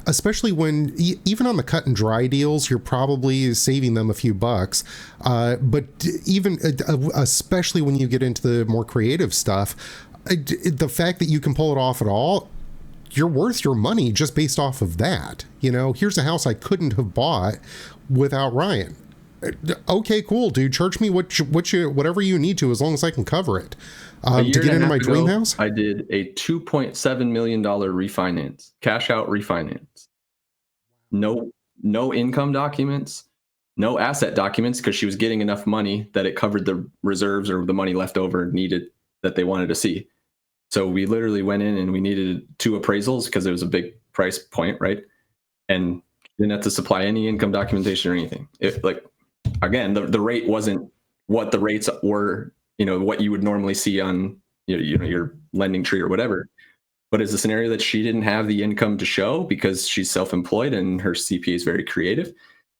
especially when, even on the cut and dry deals, you're probably saving them a few bucks. But even, especially when you get into the more creative stuff, the fact that you can pull it off at all, you're worth your money just based off of that. Here's a house I couldn't have bought without Ryan. Okay, cool, dude. Charge me whatever you need to, as long as I can cover it. To get into my dream house, I did a $2.7 million refinance, cash out refinance. No income documents, no asset documents, because she was getting enough money that it covered the reserves or the money left over needed that they wanted to see. So we literally went in and we needed 2 appraisals because it was a big price point, right? And didn't have to supply any income documentation or anything. Again, the rate wasn't what the rates were, what you would normally see on your lending tree or whatever. But it's a scenario that she didn't have the income to show because she's self-employed and her CPA is very creative.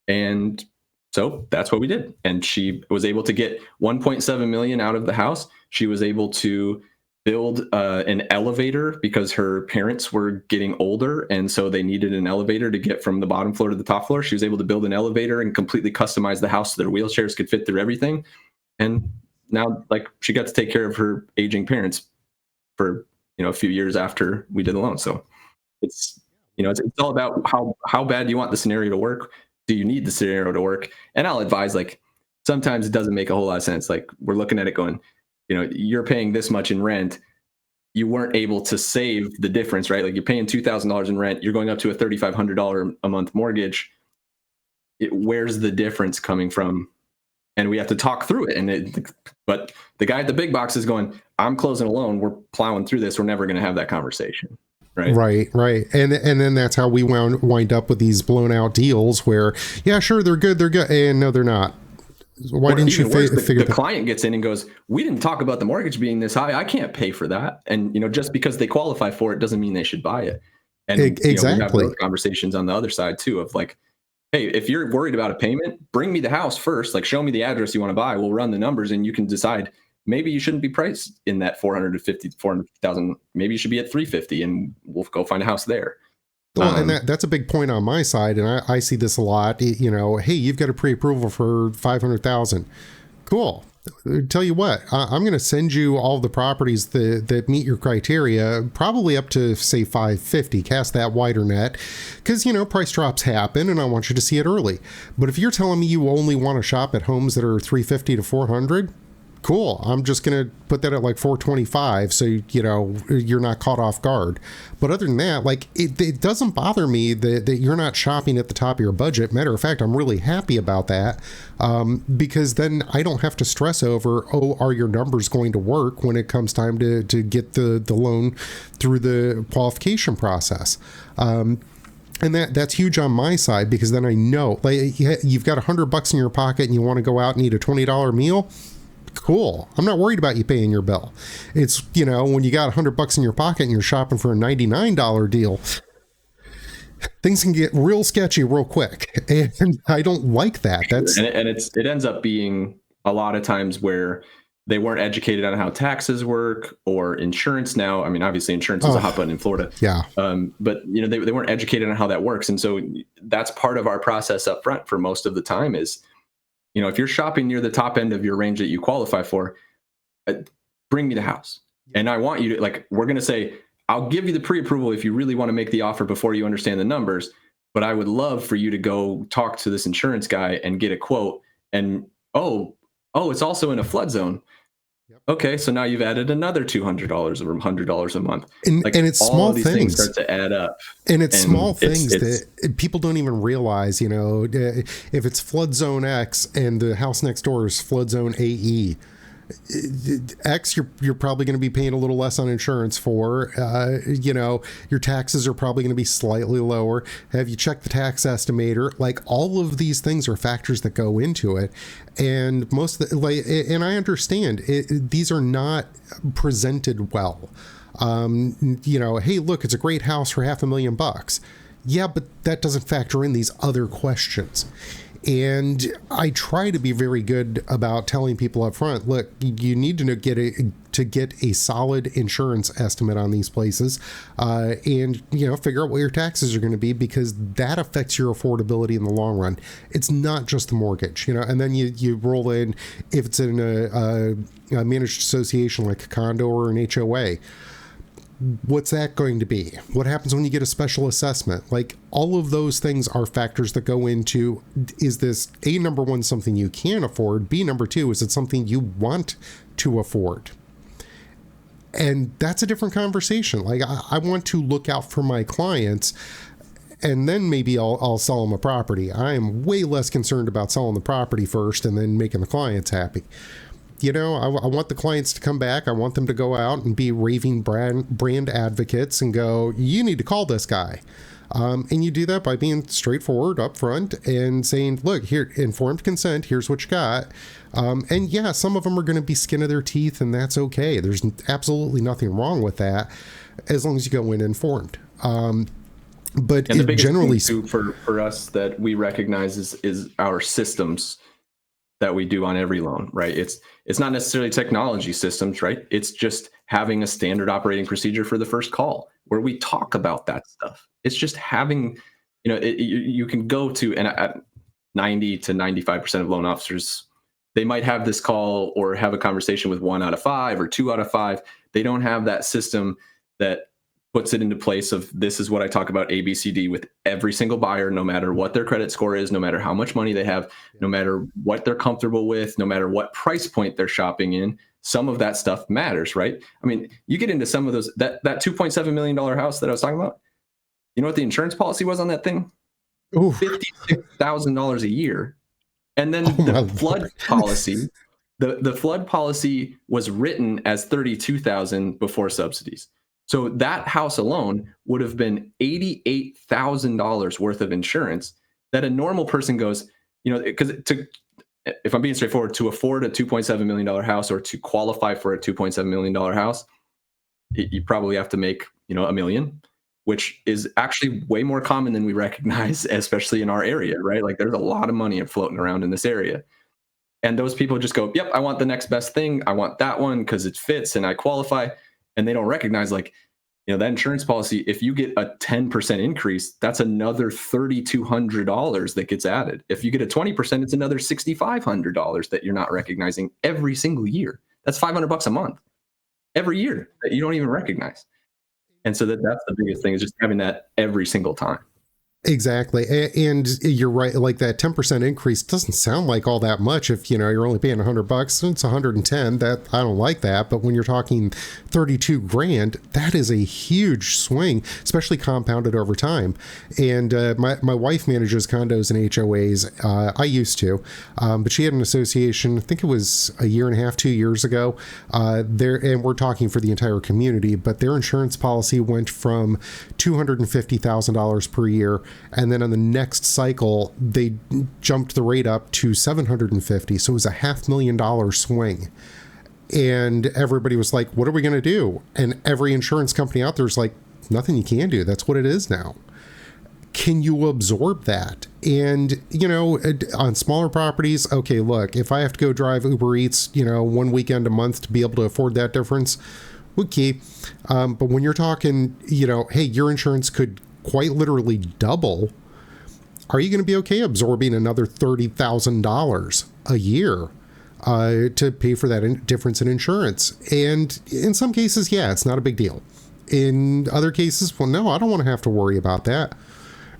And so that's what we did. And she was able to get 1.7 million out of the house. She was able to build an elevator because her parents were getting older, and so they needed an elevator to get from the bottom floor to the top floor. She was able to build an elevator and completely customize the house so their wheelchairs could fit through everything. And now, she got to take care of her aging parents for a few years after we did the loan. So it's all about how bad do you want the scenario to work? Do you need the scenario to work? And I'll advise, sometimes it doesn't make a whole lot of sense. We're looking at it going, you're paying this much in rent. You weren't able to save the difference, right? You're paying $2,000 in rent. You're going up to a $3,500 a month mortgage. Where's the difference coming from? And we have to talk through it. But the guy at the big box is going, I'm closing a loan. We're plowing through this. We're never going to have that conversation. Right. And then that's how we wind up with these blown out deals where, yeah, sure, they're good. And no, they're not. Why didn't you figure the client gets in and goes, we didn't talk about the mortgage being this high. I can't pay for that. And, just because they qualify for it doesn't mean they should buy it. And exactly. We have those conversations on the other side too, of hey, if you're worried about a payment, bring me the house first. Show me the address you want to buy. We'll run the numbers and you can decide maybe you shouldn't be priced in that 450,000. Maybe you should be at 350 and we'll go find a house there. Well, and that's a big point on my side, and I see this a lot. Hey, you've got a pre-approval for 500,000. Cool. tell you what, I'm going to send you all the properties that meet your criteria, probably up to say 550. Cast that wider net, because price drops happen, and I want you to see it early. But if you're telling me you only want to shop at homes that are 350 to 400. Cool. I'm just going to put that at like 425. So, you're not caught off guard. But other than that, like it doesn't bother me that you're not shopping at the top of your budget. Matter of fact, I'm really happy about that, because then I don't have to stress over, are your numbers going to work when it comes time to get the loan through the qualification process. And that's huge on my side, because then I know, like, you've got $100 in your pocket and you want to go out and eat a $20 meal. Cool. I'm not worried about you paying your bill. It's, when you got $100 in your pocket and you're shopping for a $99 deal, things can get real sketchy real quick. And I don't like that. It ends up being a lot of times where they weren't educated on how taxes work or insurance. Now, I mean, obviously insurance is a hot button in Florida. Yeah. But they weren't educated on how that works. And so that's part of our process up front for most of the time is, if you're shopping near the top end of your range that you qualify for, bring me the house. And I want you to, we're going to say, I'll give you the pre-approval if you really want to make the offer before you understand the numbers. But I would love for you to go talk to this insurance guy and get a quote. And, it's also in a flood zone. Yep. Okay, so now you've added another $200 or $100 a month. And it's small things start to add up. And it's small things that people don't even realize, if it's flood zone X and the house next door is flood zone AE, X, you're probably going to be paying a little less on insurance for. Your taxes are probably going to be slightly lower. Have you checked the tax estimator? Like, all of these things are factors that go into it, and and I understand these are not presented well. Hey, look, it's a great house for $500,000. Yeah, but that doesn't factor in these other questions. And I try to be very good about telling people up front, look, you need to get a solid insurance estimate on these places, and figure out what your taxes are going to be, because that affects your affordability in the long run. It's not just the mortgage, and then you roll in, if it's in a managed association like a condo or an HOA. What's that going to be? What happens when you get a special assessment? Like, all of those things are factors that go into, is this, number one, something you can afford? B, number two, is it something you want to afford? And that's a different conversation. Like, I want to look out for my clients, and then maybe I'll sell them a property. I am way less concerned about selling the property first and then making the clients happy. I want the clients to come back. I want them to go out and be raving brand advocates and go, you need to call this guy. And you do that by being straightforward upfront and saying, look, here, informed consent, here's what you got. And yeah, some of them are going to be skin of their teeth, and that's okay. There's absolutely nothing wrong with that, as long as you go in informed. But and the biggest generally thing too, for us that we recognize is our systems that we do on every loan, right? It's not necessarily technology systems, right? It's just having a standard operating procedure for the first call where we talk about that stuff. It's just having, you can go to, and at 90 to 95% of loan officers, they might have this call or have a conversation with 1 out of 5 or 2 out of 5. They don't have that system that puts it into place of, this is what I talk about, ABCD, with every single buyer, no matter what their credit score is, no matter how much money they have, no matter what they're comfortable with, no matter what price point they're shopping in. Some of that stuff matters, right? I mean, you get into some of those, that $2.7 million house that I was talking about, you know what the insurance policy was on that thing? $56,000 a year. And then the flood policy, the flood policy was written as $32,000 before subsidies. So that house alone would have been $88,000 worth of insurance that a normal person goes, because if I'm being straightforward, to afford a $2.7 million house or to qualify for a $2.7 million house, you probably have to make, $1 million, which is actually way more common than we recognize, especially in our area, right? Like, there's a lot of money floating around in this area. And those people just go, yep, I want the next best thing. I want that one because it fits and I qualify. And they don't recognize, that insurance policy, if you get a 10% increase, that's another $3,200 that gets added. If you get a 20%, it's another $6,500 that you're not recognizing every single year. That's $500 a month every year that you don't even recognize. And so that's the biggest thing, is just having that every single time. Exactly. And you're right. Like that 10% increase doesn't sound like all that much. If, you're only paying $100, it's 110. That I don't like that. But when you're talking 32 grand, that is a huge swing, especially compounded over time. And my wife manages condos and HOAs. I used to, but she had an association, I think it was a year and a half, 2 years ago. And we're talking for the entire community, but their insurance policy went from $250,000 per year. And then on the next cycle, they jumped the rate up to $750,000. So it was a $500,000 swing. And everybody was like, what are we going to do? And every insurance company out there is like, nothing you can do. That's what it is now. Can you absorb that? And, on smaller properties, okay, look, if I have to go drive Uber Eats, one weekend a month to be able to afford that difference, okay. But when you're talking, hey, your insurance could quite literally double, are you going to be okay absorbing another $30,000 a year to pay for that difference in insurance? And in some cases, yeah, it's not a big deal. In other cases, well, no, I don't want to have to worry about that.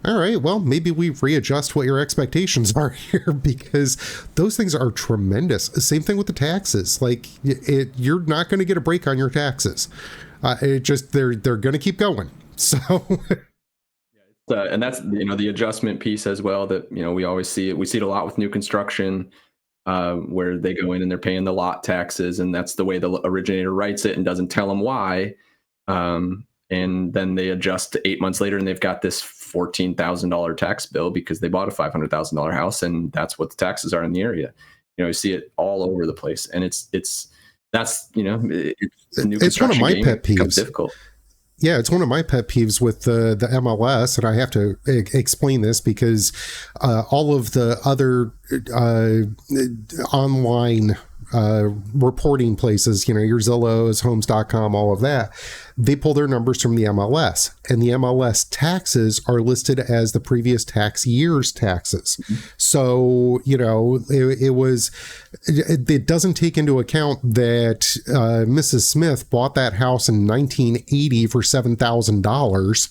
All right, well, maybe we readjust what your expectations are here, because those things are tremendous. Same thing with the taxes. Like, you're not going to get a break on your taxes. They're going to keep going. So... and that's, the adjustment piece as well, that, we always see it. We see it a lot with new construction, where they go in and they're paying the lot taxes, and that's the way the originator writes it and doesn't tell them why. And then they adjust 8 months later and they've got this $14,000 tax bill because they bought a $500,000 house, and that's what the taxes are in the area. You see it all over the place, and it's new construction. It's one of my pet peeves. Difficult. Yeah, it's one of my pet peeves with the MLS, and I have to explain this because all of the other online reporting places, your Zillows, Homes.com, all of that, they pull their numbers from the MLS, and the MLS taxes are listed as the previous tax year's taxes. Mm-hmm. So, it doesn't take into account that Mrs. Smith bought that house in 1980 for $7,000.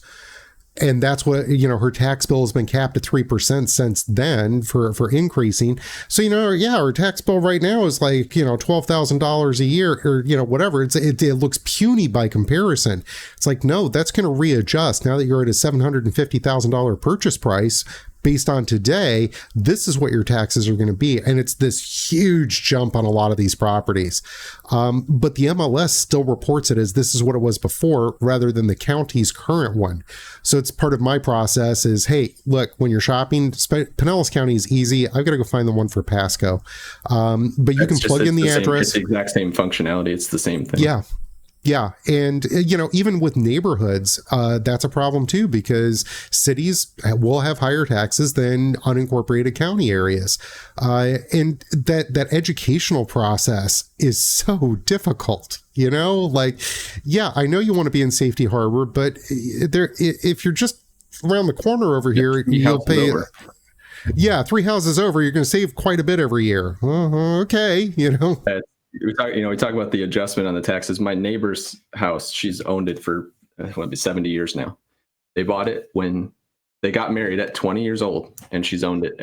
And that's what, her tax bill has been capped at 3% since then for increasing. So, her tax bill right now is like, $12,000 a year, or, whatever. It looks puny by comparison. It's like, no, that's going to readjust now that you're at a $750,000 purchase price. Based on today, this is what your taxes are going to be. And it's this huge jump on a lot of these properties. But the MLS still reports it as this is what it was before, rather than the county's current one. So it's part of my process is, hey, look, when you're shopping, Pinellas County is easy. I've got to go find the one for Pasco. But you can plug in the address. It's the exact same functionality. It's the same thing. Yeah. Yeah. And, even with neighborhoods, that's a problem too, because cities will have higher taxes than unincorporated county areas. And that educational process is so difficult, yeah, I know you want to be in Safety Harbor, but if you're just around the corner over here, you'll pay. Yeah, 3 houses over, you're going to save quite a bit every year. Okay. We talk about the adjustment on the taxes. My neighbor's house, she's owned it for 70 years now. They bought it when they got married at 20 years old, and she's owned it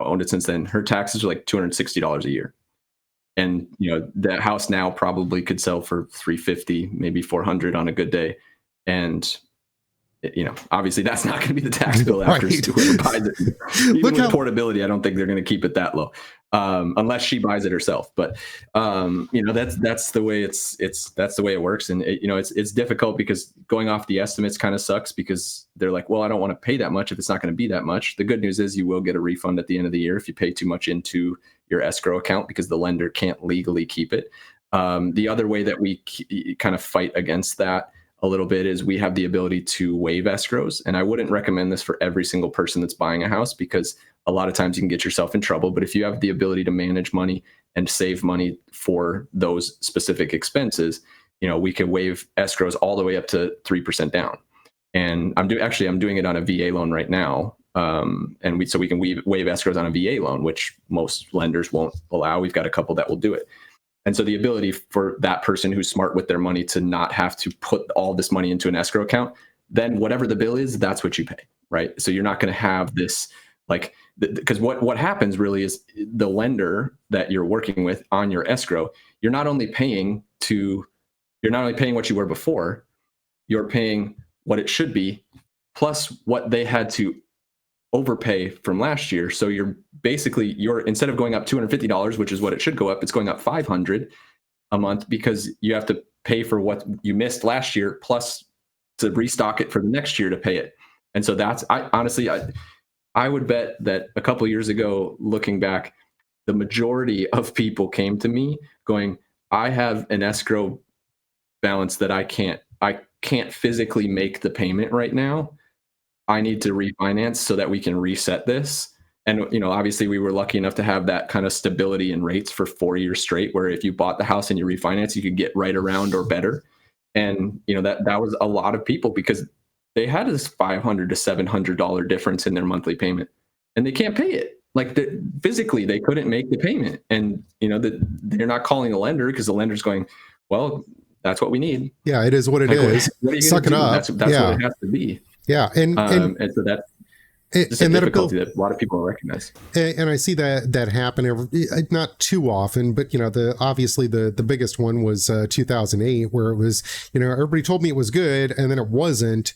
owned it since then. Her taxes are like $260 a year. And, that house now probably could sell for $350, maybe $400 on a good day. And, obviously that's not going to be the tax bill after whoever buys it. Even with portability, I don't think they're going to keep it that low. Unless she buys it herself. But that's the way that's the way it works. And it's difficult because going off the estimates kind of sucks, because they're like, well, I don't want to pay that much if it's not going to be that much. The good news is you will get a refund at the end of the year if you pay too much into your escrow account, because the lender can't legally keep it. The other way that we kind of fight against that a little bit is we have the ability to waive escrows. And I wouldn't recommend this for every single person that's buying a house, because a lot of times you can get yourself in trouble. But if you have the ability to manage money and save money for those specific expenses, we can waive escrows all the way up to 3% down. And I'm doing it on a VA loan right now. And we can waive escrows on a VA loan, which most lenders won't allow. We've got a couple that will do it. And so the ability for that person who's smart with their money to not have to put all this money into an escrow account, then whatever the bill is, that's what you pay, right? So you're not going to have this, like, because what happens really is the lender that you're working with on your escrow, you're not only paying what you were before, you're paying what it should be, plus what they had to overpay from last year. So you're instead of going up $250, which is what it should go up, it's going up $500 a month because you have to pay for what you missed last year, plus to restock it for the next year to pay it. And so I would bet that a couple of years ago, looking back, the majority of people came to me going, I have an escrow balance that I can't physically make the payment right now. I need to refinance so that we can reset this. And, obviously we were lucky enough to have that kind of stability in rates for 4 years straight, where if you bought the house and you refinance, you could get right around or better. And, that was a lot of people because they had this $500 to $700 difference in their monthly payment and they can't pay it. Like physically they couldn't make the payment. And, they're not calling a lender because the lender's going, well, that's what we need. Yeah, it is what it is. What are you Suck it do? up. That's what it has to be. Yeah. And so that's just a difficulty that a lot of people recognize. And I see that happen not too often, but obviously the biggest one was 2008, where it was, everybody told me it was good and then it wasn't.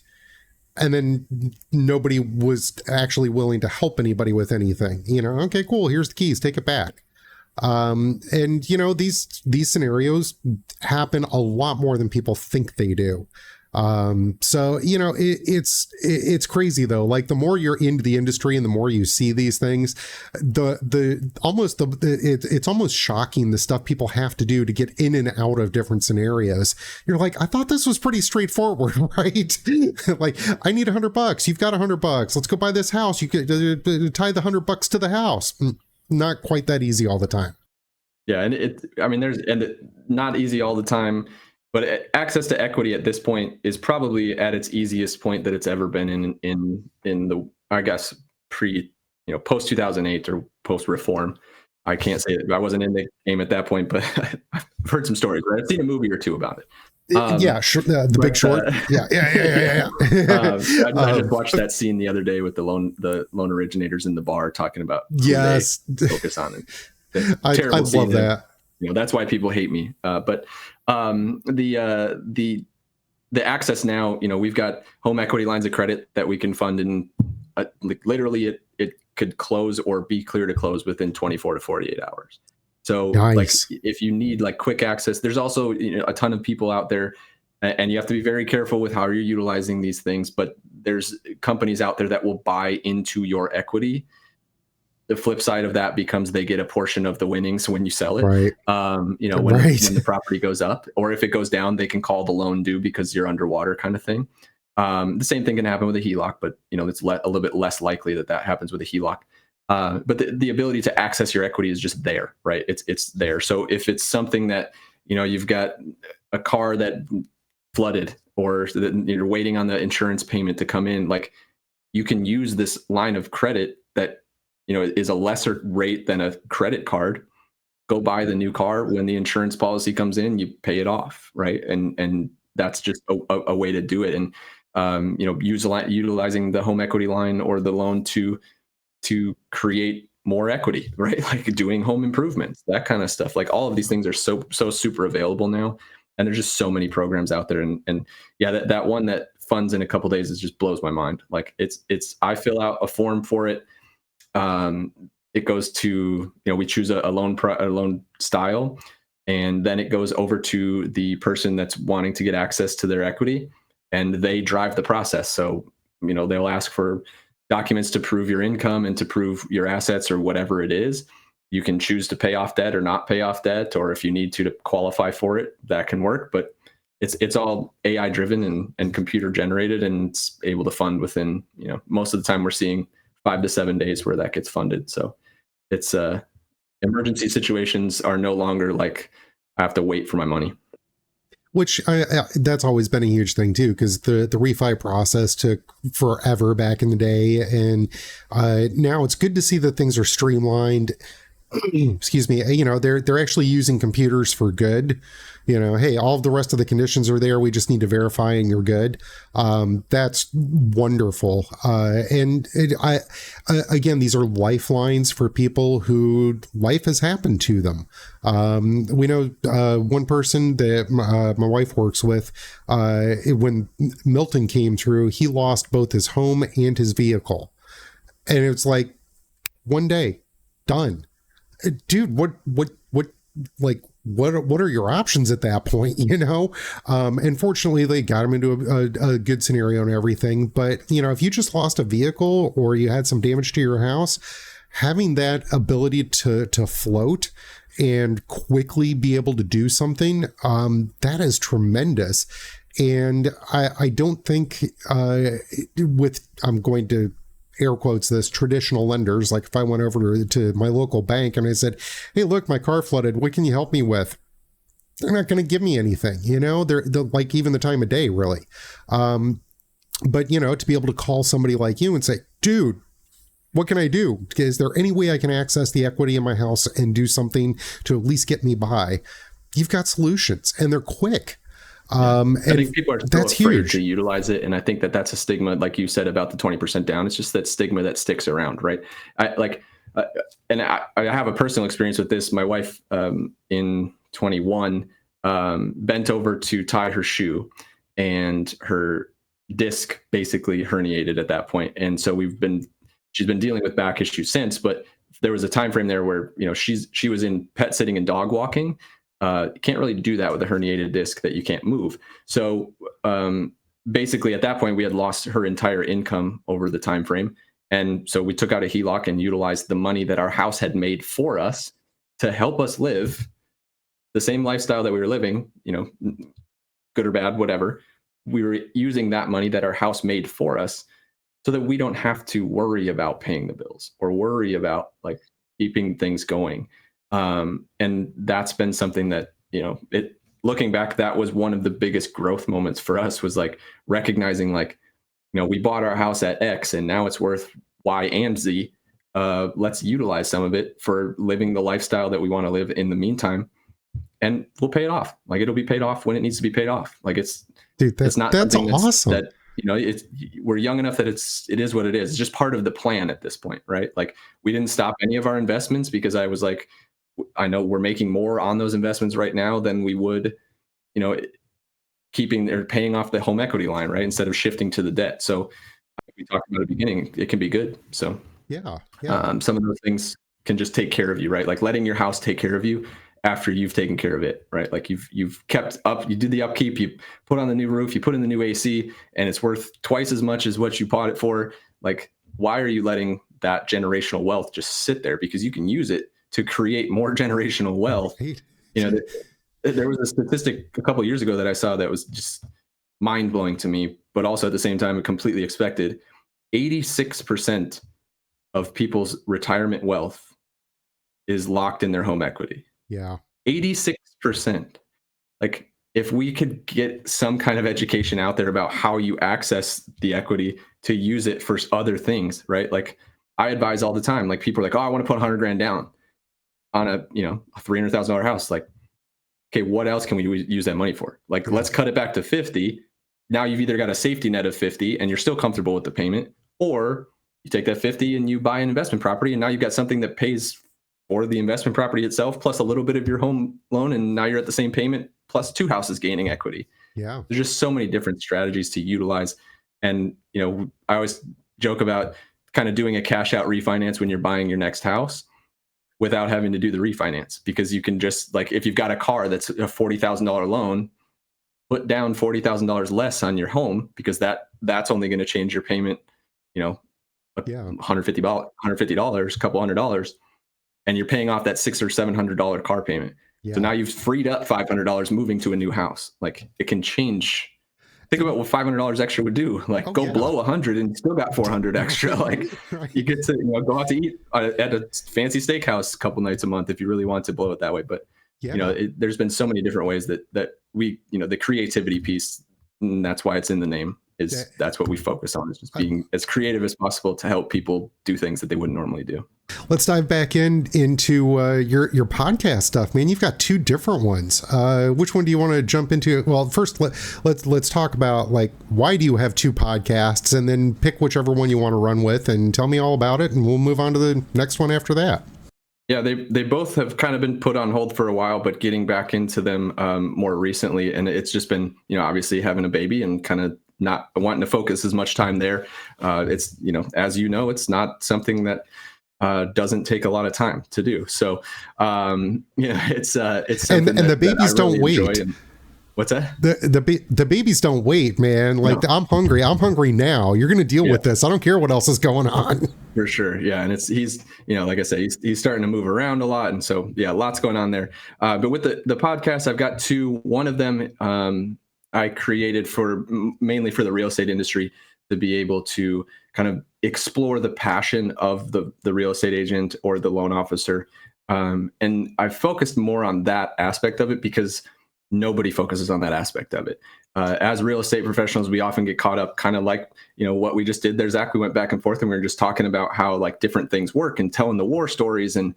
And then nobody was actually willing to help anybody with anything. Okay, cool. Here's the keys. Take it back. And these scenarios happen a lot more than people think they do. So it's crazy though. Like the more you're into the industry and the more you see these things, it's almost shocking the stuff people have to do to get in and out of different scenarios. You're like, I thought this was pretty straightforward, right? Like, I need $100. You've got $100. Let's go buy this house. You could tie the $100 to the house. Not quite that easy all the time. Yeah. And not easy all the time. But access to equity at this point is probably at its easiest point that it's ever been in the, I guess, post 2008 or post reform. I can't say that I wasn't in the game at that point, but I've heard some stories. Right? I've seen a movie or two about it. Sure, the Big Short. Yeah. I just watched that scene the other day with the loan originators in the bar talking about yes, focus on it. I love that. That's why people hate me. But the access now, we've got home equity lines of credit that we can fund in literally it could close or be clear to close within 24 to 48 hours. So nice. Like if you need like quick access, there's also a ton of people out there and you have to be very careful with how you're utilizing these things, but there's companies out there that will buy into your equity. The flip side of that becomes they get a portion of the winnings when you sell it. Right. When the property goes up, or if it goes down, they can call the loan due because you're underwater kind of thing. The same thing can happen with a HELOC, but it's a little bit less likely that happens with a HELOC. But the ability to access your equity is just there, right? It's there. So if it's something that, you've got a car that flooded or you're waiting on the insurance payment to come in, like you can use this line of credit that, is a lesser rate than a credit card. Go buy the new car. When the insurance policy comes in, you pay it off, right? And that's just a way to do it. And utilizing the home equity line or the loan to create more equity, right? Like doing home improvements, that kind of stuff. Like all of these things are so super available now, and there's just so many programs out there. And yeah, that one that funds in a couple of days just blows my mind. Like it's I fill out a form for it. It goes to, we choose a loan style, and then it goes over to the person that's wanting to get access to their equity, and they drive the process. So, they'll ask for documents to prove your income and to prove your assets or whatever it is. You can choose to pay off debt or not pay off debt, or if you need to qualify for it, that can work. But it's all AI driven and computer generated, and it's able to fund within, most of the time we're seeing 5 to 7 days where that gets funded. So it's emergency situations are no longer like I have to wait for my money. Which that's always been a huge thing too, because the refi process took forever back in the day, and now it's good to see that things are streamlined. Excuse me. You know, they're actually using computers for good. You know, hey, all of the rest of the conditions are there. We just need to verify, and you're good. That's wonderful. Again, these are lifelines for people who life has happened to them. We know one person that my wife works with. When Milton came through, he lost both his home and his vehicle, and it's like one day, done. Dude, what are your options at that point? You know, and fortunately they got him into a good scenario and everything. But, you know, if you just lost a vehicle or you had some damage to your house, having that ability to float and quickly be able to do something, that is tremendous. And I don't think I'm going to air quotes this, traditional lenders, like if I went over to my local bank and I said, hey, look, my car flooded, what can you help me with? They're not going to give me anything, you know, they're like even the time of day, really. But, you know, to be able to call somebody like you and say, dude, what can I do? Is there any way I can access the equity in my house and do something to at least get me by? You've got solutions, and they're quick. I think people are so afraid to utilize it, and I think that that's a stigma, like you said about the 20% down. It's just that stigma that sticks around, right? I have a personal experience with this. My wife, in 21, bent over to tie her shoe, and her disc basically herniated at that point. And so she's been dealing with back issues since. But there was a time frame there where, you know, she was in pet sitting and dog walking. You can't really do that with a herniated disc that you can't move. So basically at that point we had lost her entire income over the time frame. And so we took out a HELOC and utilized the money that our house had made for us to help us live the same lifestyle that we were living, you know, good or bad, whatever. We were using that money that our house made for us so that we don't have to worry about paying the bills or worry about like keeping things going. And that's been something that, you know, looking back, that was one of the biggest growth moments for us, was like recognizing, like, you know, we bought our house at X and now it's worth Y and Z. Let's utilize some of it for living the lifestyle that we want to live in the meantime, and we'll pay it off. Like, it'll be paid off when it needs to be paid off. Like, it's not that's awesome. That, you know, we're young enough that it is what it is. It's just part of the plan at this point, right? Like, we didn't stop any of our investments because I was like, I know we're making more on those investments right now than we would, you know, keeping or paying off the home equity line, right? Instead of shifting to the debt. So we talked about at the beginning, it can be good. So yeah. Some of those things can just take care of you, right? Like letting your house take care of you after you've taken care of it, right? Like you've kept up, you did the upkeep, you put on the new roof, you put in the new AC, and it's worth twice as much as what you bought it for. Like, why are you letting that generational wealth just sit there? Because you can use it to create more generational wealth. Right. You know, there was a statistic a couple of years ago that I saw that was just mind blowing to me, but also at the same time, completely expected. 86% of people's retirement wealth is locked in their home equity. Yeah. 86%. Like, if we could get some kind of education out there about how you access the equity to use it for other things, right? Like, I advise all the time, like, people are like, oh, I want to put $100,000 down on a $300,000 house. Like, okay, what else can we use that money for? Like, let's cut it back to 50. Now you've either got a safety net of 50 and you're still comfortable with the payment, or you take that 50 and you buy an investment property, and now you've got something that pays for the investment property itself plus a little bit of your home loan, and now you're at the same payment plus two houses gaining equity. Yeah. There's just so many different strategies to utilize. And, you know, I always joke about kind of doing a cash out refinance when you're buying your next house without having to do the refinance, because you can just, like, if you've got a car that's a $40,000 loan, put down $40,000 less on your home, because that's only going to change your payment, you know, $150, a couple $100, and you're paying off that $600 or $700 car payment. Yeah. So now you've freed up $500 moving to a new house. Like, it can change. Think about what $500 extra would do. Like, below 100 and still got 400 extra. Like, right. You get to, you know, go out to eat at a fancy steakhouse a couple nights a month if you really want to blow it that way. But you know, there's been so many different ways that we, the creativity piece, and that's why it's in the name, is that's what we focus on, is just being as creative as possible to help people do things that they wouldn't normally do. Let's dive back into your podcast stuff, man. You've got 2 different ones. Which one do you want to jump into? Well, first let's talk about, like, why do you have 2 podcasts, and then pick whichever one you want to run with and tell me all about it, and we'll move on to the next one after that. Yeah, they both have kind of been put on hold for a while, but getting back into them more recently. And it's just been, obviously having a baby and kind of not wanting to focus as much time there. It's, as it's not something that doesn't take a lot of time to do. So, it's something and the babies don't wait. What's that? The babies don't wait, man. Like, no. I'm hungry now. You're going to deal with this. I don't care what else is going on. For sure. Yeah. And he's, like I said, he's starting to move around a lot. And so, yeah, lots going on there. But with the podcast, I've got 2. One of them I created mainly for the real estate industry, to be able to kind of explore the passion of the real estate agent or the loan officer. And I focused more on that aspect of it because nobody focuses on that aspect of it. As real estate professionals, we often get caught up kind of like, what we just did there, Zach. We went back and forth and we were just talking about how, like, different things work and telling the war stories and,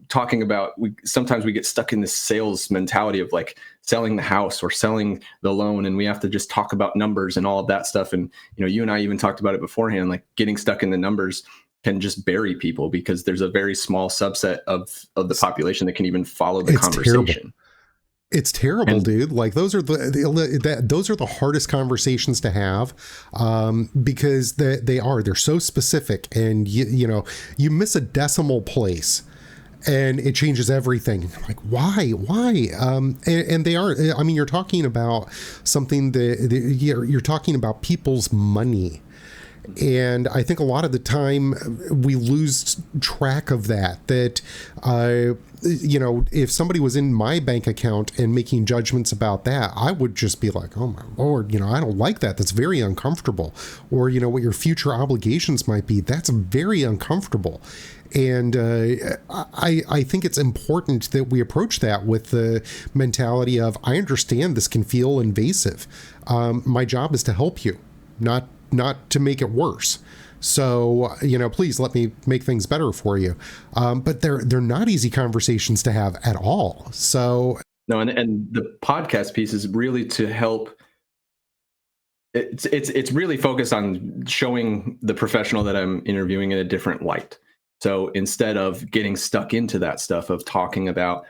talking about, sometimes we get stuck in this sales mentality of, like, selling the house or selling the loan. And we have to just talk about numbers and all of that stuff. And, you and I even talked about it beforehand, like, getting stuck in the numbers can just bury people because there's a very small subset of the population that can even follow the conversation. Terrible. It's terrible, dude. Like, those are those are the hardest conversations to have, because they're so specific, and you miss a decimal place and it changes everything. Like, why? And they are, I mean, you're talking about something you're talking about people's money. And I think a lot of the time we lose track of that, if somebody was in my bank account and making judgments about that, I would just be like, oh my Lord, I don't like that. That's very uncomfortable. Or, what your future obligations might be. That's very uncomfortable. And I think it's important that we approach that with the mentality of, I understand this can feel invasive. My job is to help you, not to make it worse. So, please let me make things better for you. But they're not easy conversations to have at all. So no, and the podcast piece is really to help. It's really focused on showing the professional that I'm interviewing in a different light. So instead of getting stuck into that stuff of talking about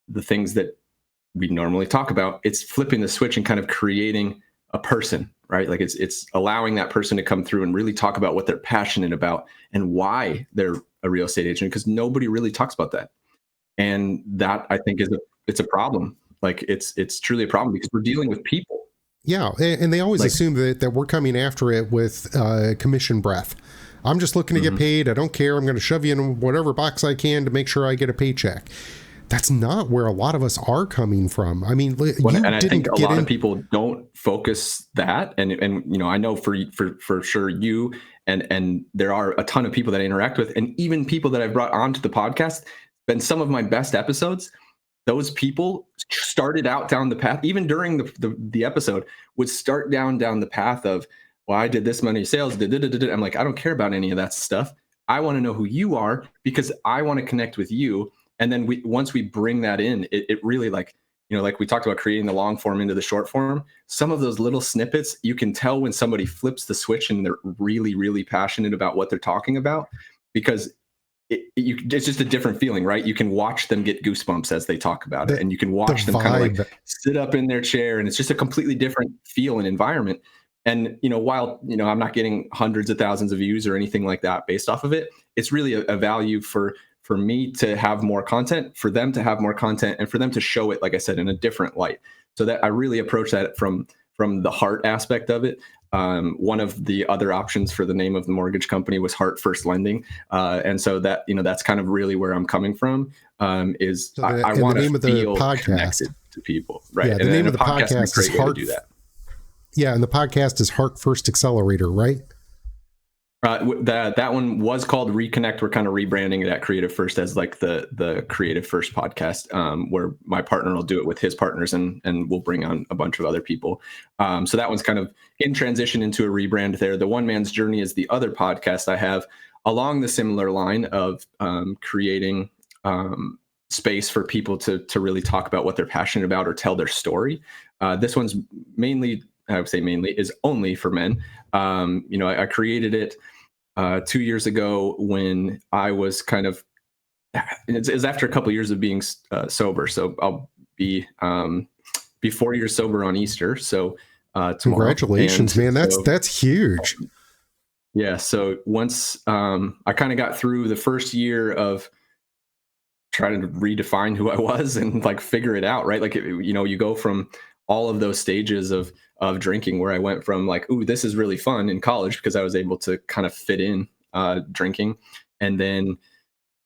the things that we normally talk about, it's flipping the switch and kind of creating a person, right? Like, it's allowing that person to come through and really talk about what they're passionate about and why they're a real estate agent, because nobody really talks about that. And that, I think, it's a problem. Like, it's truly a problem because we're dealing with people. Yeah. And they always assume that we're coming after it with commission breath. I'm just looking to get paid. I don't care. I'm going to shove you in whatever box I can to make sure I get a paycheck. That's not where a lot of us are coming from. I mean, and I think a lot of people don't focus that. And I know for sure you and there are a ton of people that I interact with, and even people that I've brought onto the podcast, been some of my best episodes. Those people started out down the path, even during the episode, would start down the path of, well, I did this many sales. I'm like, I don't care about any of that stuff. I want to know who you are because I want to connect with you. And then once we bring that in, it really, like, like we talked about creating the long form into the short form, some of those little snippets, you can tell when somebody flips the switch and they're really, really passionate about what they're talking about, because it's just a different feeling, right? You can watch them get goosebumps as they talk about it, and you can watch them kind of like sit up in their chair, and it's just a completely different feel and environment. And, while, I'm not getting hundreds of thousands of views or anything like that based off of it, it's really a value for me to have more content, for them to have more content, and for them to show it, like I said, in a different light. So that I really approach that from the heart aspect of it. One of the other options for the name of the mortgage company was Heart First Lending. And so that, that's kind of really where I'm coming from, is so I want to feel connected to people. Right. Yeah, the name of the podcast is Heart. Do that. Yeah. And the podcast is Heart First Accelerator, right? That one was called Reconnect. We're kind of rebranding it at Creative First as like the Creative First podcast, where my partner will do it with his partners, and we'll bring on a bunch of other people. So that one's kind of in transition into a rebrand there. The One Man's Journey is the other podcast I have along the similar line of creating space for people to really talk about what they're passionate about or tell their story. This one's mainly, I would say mainly, is only for men. I created it 2 years ago when I was kind of, it's after a couple of years of being sober. So I'll be 4 years sober on Easter. So tomorrow. Congratulations, man. That's huge. Yeah. So once I kind of got through the first year of trying to redefine who I was and like figure it out, right? Like, you go from all of those stages of drinking, where I went from like, ooh, this is really fun in college because I was able to kind of fit in drinking. And then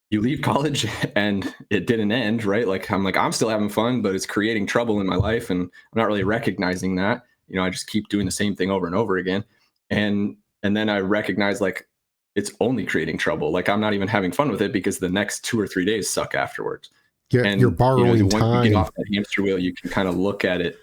you leave college and it didn't end, right? Like, I'm still having fun, but it's creating trouble in my life. And I'm not really recognizing that. I just keep doing the same thing over and over again. And then I recognize like, it's only creating trouble. Like, I'm not even having fun with it because the next 2 or 3 days suck afterwards. Yeah, and you're borrowing time. Once you get off that hamster wheel, you can kind of look at it,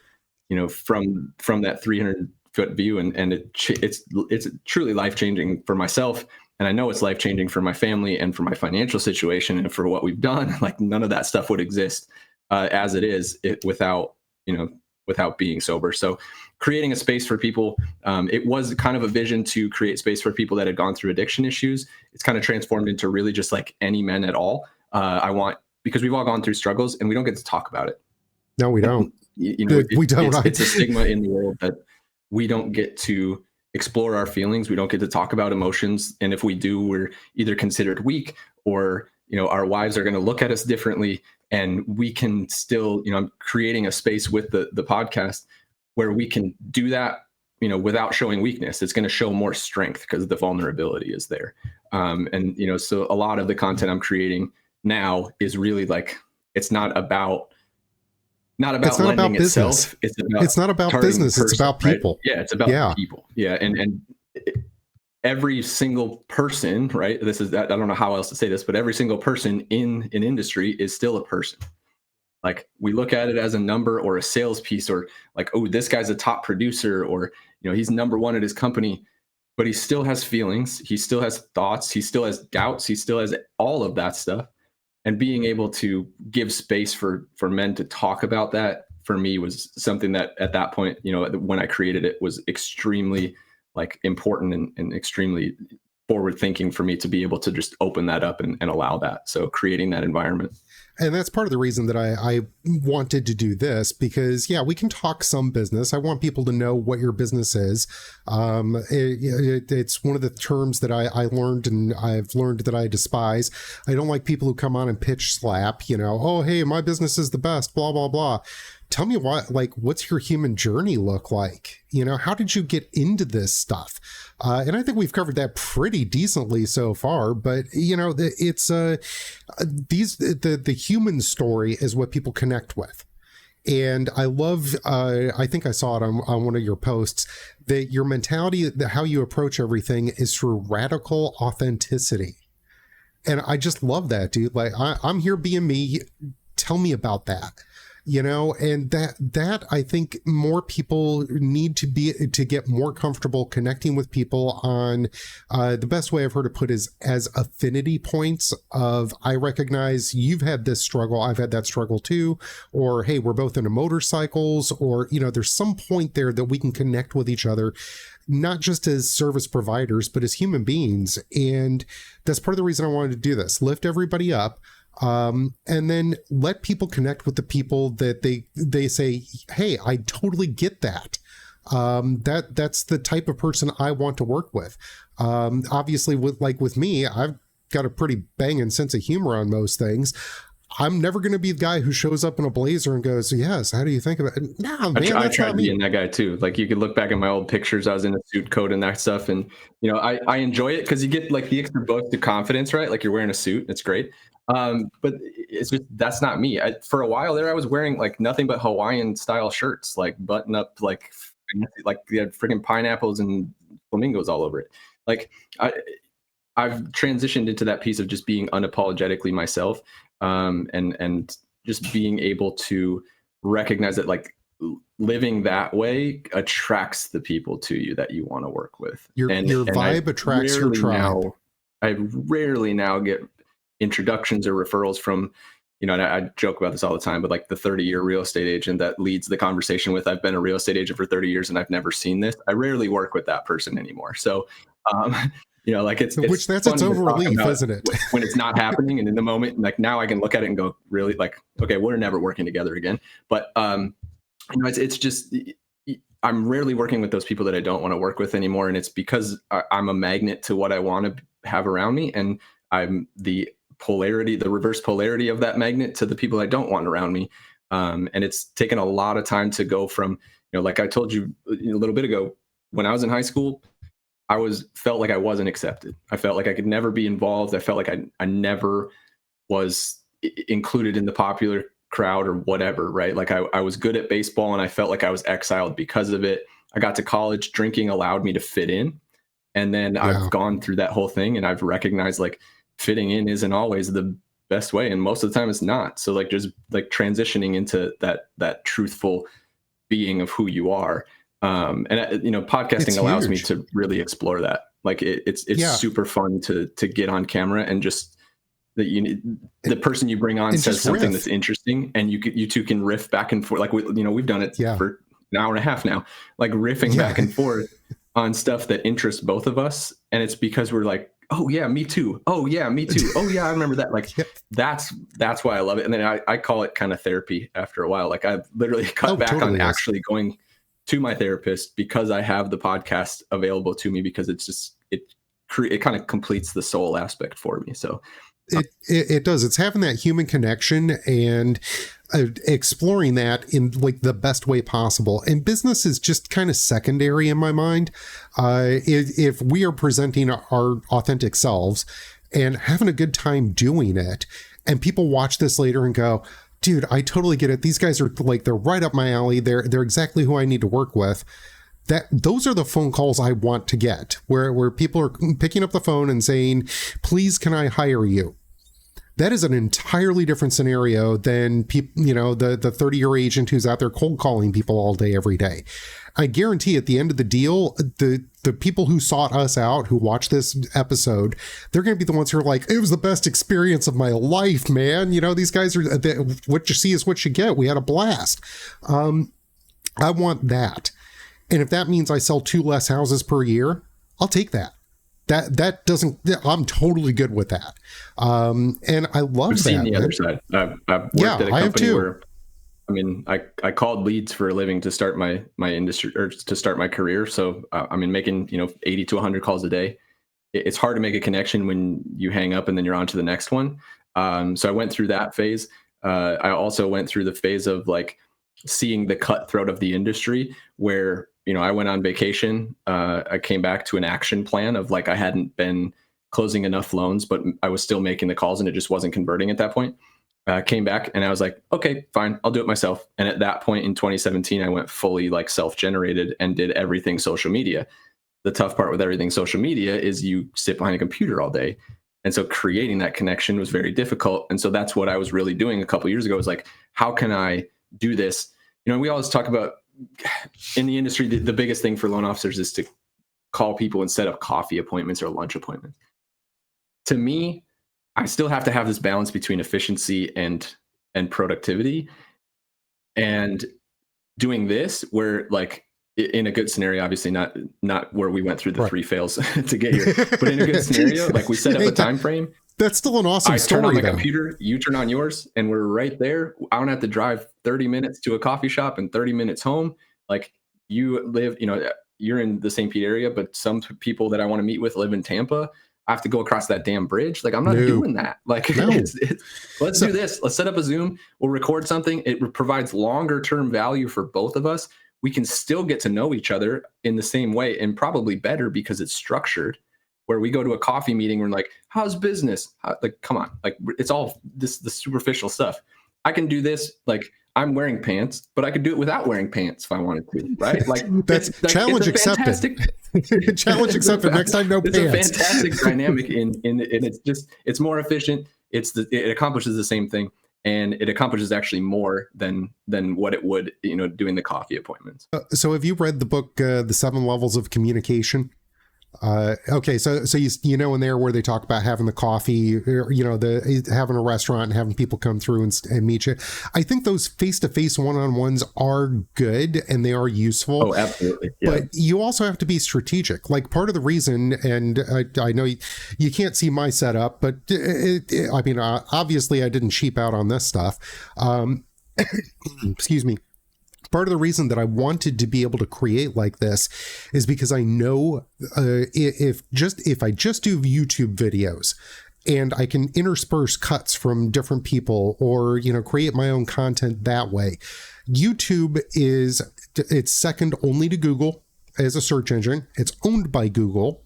from that 300-foot view, and it's truly life-changing for myself, and I know it's life-changing for my family and for my financial situation and for what we've done. Like, none of that stuff would exist as it is without being sober. So creating a space for people, it was kind of a vision to create space for people that had gone through addiction issues. It's kind of transformed into really just like any men at all. Because we've all gone through struggles and we don't get to talk about it. No, we don't. We don't. It's a stigma in the world that we don't get to explore our feelings. We don't get to talk about emotions. And if we do, we're either considered weak, or, our wives are going to look at us differently. And we can still, I'm creating a space with the podcast where we can do that, without showing weakness. It's going to show more strength because the vulnerability is there. So a lot of the content I'm creating now is really like, it's not about lending itself. It's not about business. It's about people. Right? Yeah, it's about people. Yeah, and every single person, right? I don't know how else to say this, but every single person in an industry is still a person. Like, we look at it as a number or a sales piece, or like, oh, this guy's a top producer, or he's number one at his company, but he still has feelings. He still has thoughts. He still has doubts. He still has all of that stuff. And being able to give space for men to talk about that, for me, was something that at that point, when I created it, was extremely like important and extremely forward thinking for me to be able to just open that up and allow that. So creating that environment. And that's part of the reason that I wanted to do this, because, we can talk some business. I want people to know what your business is. It's one of the terms that I learned, and I've learned that I despise. I don't like people who come on and pitch slap, oh, hey, my business is the best, blah, blah, blah. Tell me what's your human journey look like? How did you get into this stuff? And I think we've covered that pretty decently so far, but it's the human story is what people connect with. And I love, I think I saw it on one of your posts, that your mentality, how you approach everything is through radical authenticity. And I just love that, dude. Like, I'm here being me. Tell me about that. And that I think more people need to get more comfortable connecting with people on the best way I've heard it put is as affinity points of, I recognize you've had this struggle, I've had that struggle too, or hey, we're both into motorcycles, or there's some point there that we can connect with each other, not just as service providers, but as human beings. And that's part of the reason I wanted to do this, lift everybody up. And then let people connect with the people that they say, hey, I totally get that. That's the type of person I want to work with. Obviously with me, I've got a pretty banging sense of humor on most things. I'm never going to be the guy who shows up in a blazer and goes, yes, how do you think about it? No, man, I tried being that guy too. Like, you could look back at my old pictures, I was in a suit coat and that stuff. And, I enjoy it because you get like the extra boost of confidence, right? Like, you're wearing a suit. It's great. But it's just, that's not me. For a while there, I was wearing like nothing but Hawaiian style shirts, like button up, like they had freaking pineapples and flamingos all over it. Like I've transitioned into that piece of just being unapologetically myself, and just being able to recognize that like living that way attracts the people to you that you want to work with. Your vibe attracts your tribe. I rarely now get introductions or referrals from, you know, and I joke about this all the time, but like the 30-year real estate agent that leads the conversation with, I've been a real estate agent for 30 years and I've never seen this. I rarely work with that person anymore. So, you know, like it's which that's its own relief, isn't it? When it's not happening, and in the moment, like now I can look at it and go, really, like, okay, we're never working together again. But you know, it's just I'm rarely working with those people that I don't want to work with anymore, and it's because I'm a magnet to what I want to have around me, and I'm the reverse polarity of that magnet to the people I don't want around me. And it's taken a lot of time to go from, you know, like I told you a little bit ago, when I was in high school, I felt like I wasn't accepted. I felt like I could never be involved. I felt like I never was included in the popular crowd or whatever, right? Like I was good at baseball and I felt like I was exiled because of it. I got to college, drinking allowed me to fit in. And then I've gone through that whole thing and I've recognized like fitting in isn't always the best way. And most of the time it's not. So like just like transitioning into that truthful being of who you are. And you know, podcasting allows me to really explore that. Like it's super fun to get on camera and just the person you bring on says something that's interesting, and you two can riff back and forth. Like we've done it for an hour and a half now, like riffing back and forth on stuff that interests both of us. And it's because we're like, oh yeah, me too. Oh yeah, me too. Oh yeah, I remember that. Like that's why I love it. And then I call it kind of therapy after a while. Like I've literally cut back on actually going to my therapist because I have the podcast available to me, because it's just it kind of completes the soul aspect for me. So it does. It's having that human connection and exploring that in like the best way possible. And business is just kind of secondary in my mind. If we are presenting our authentic selves and having a good time doing it, and people watch this later and go, dude, I totally get it. These guys are like, they're right up my alley. They're exactly who I need to work with. Those are the phone calls I want to get, where people are picking up the phone and saying, please, can I hire you? That is an entirely different scenario than people, you know, the 30-year agent who's out there cold calling people all day, every day. I guarantee at the end of the deal, the people who sought us out, who watched this episode, they're going to be the ones who are like, it was the best experience of my life, man. You know, these guys are, what you see is what you get. We had a blast. I want that. And if that means I sell 2 less houses per year, I'll take that. That doesn't, I'm totally good with that. And I love I've that. seen the other side. I've worked at a company where, I mean, I called leads for a living to start my industry, or to start my career. So I mean, making 80 to 100 calls a day. It's hard to make a connection when you hang up and then you're on to the next one. So I went through that phase. I also went through the phase of like seeing the cutthroat of the industry, where I went on vacation. I came back to an action plan of like I hadn't been closing enough loans, but I was still making the calls and it just wasn't converting at that point. Came back and I was like, okay, fine, I'll do it myself. And at that point in 2017, I went fully like self-generated and did everything social media. The tough part with everything social media is you sit behind a computer all day. And so creating that connection was very difficult. And so that's what I was really doing a couple of years ago, was like, how can I do this? We always talk about in the industry, the biggest thing for loan officers is to call people instead of coffee appointments or lunch appointments. To me, I still have to have this balance between efficiency and productivity. And doing this, where like in a good scenario, obviously not where we went through the 3 fails to get here, but in a good scenario, like we set up a time frame. That's still an awesome story. I turn on my computer, you turn on yours, and we're right there. I don't have to drive 30 minutes to a coffee shop and 30 minutes home. Like you live, you're in the St. Pete area, but some people that I want to meet with live in Tampa. I have to go across that damn bridge. Like I'm not doing that. Like let's do this. Let's set up a Zoom. We'll record something. It provides longer term value for both of us. We can still get to know each other in the same way, and probably better because it's structured. Where we go to a coffee meeting, we're like, how's business? Like, come on. Like it's all the superficial stuff. I can do this. Like I'm wearing pants, but I could do it without wearing pants if I wanted to, right? Like that's challenge accepted. Challenge accepted. Next time, no pants. It's a fantastic dynamic and it's more efficient. It accomplishes the same thing, and it accomplishes actually more than what it would, doing the coffee appointments. So have you read the book, The 7 Levels of Communication? Okay, so you know in there where they talk about having the coffee, having a restaurant and having people come through and meet you. I think those face-to-face one-on-ones are good and they are useful. Oh, absolutely. Yeah. But you also have to be strategic. Like part of the reason, and I know you can't see my setup, but obviously I didn't cheap out on this stuff. Excuse me. Part of the reason that I wanted to be able to create like this is because I know if I just do YouTube videos and I can intersperse cuts from different people or, create my own content that way, YouTube it's second only to Google as a search engine. It's owned by Google.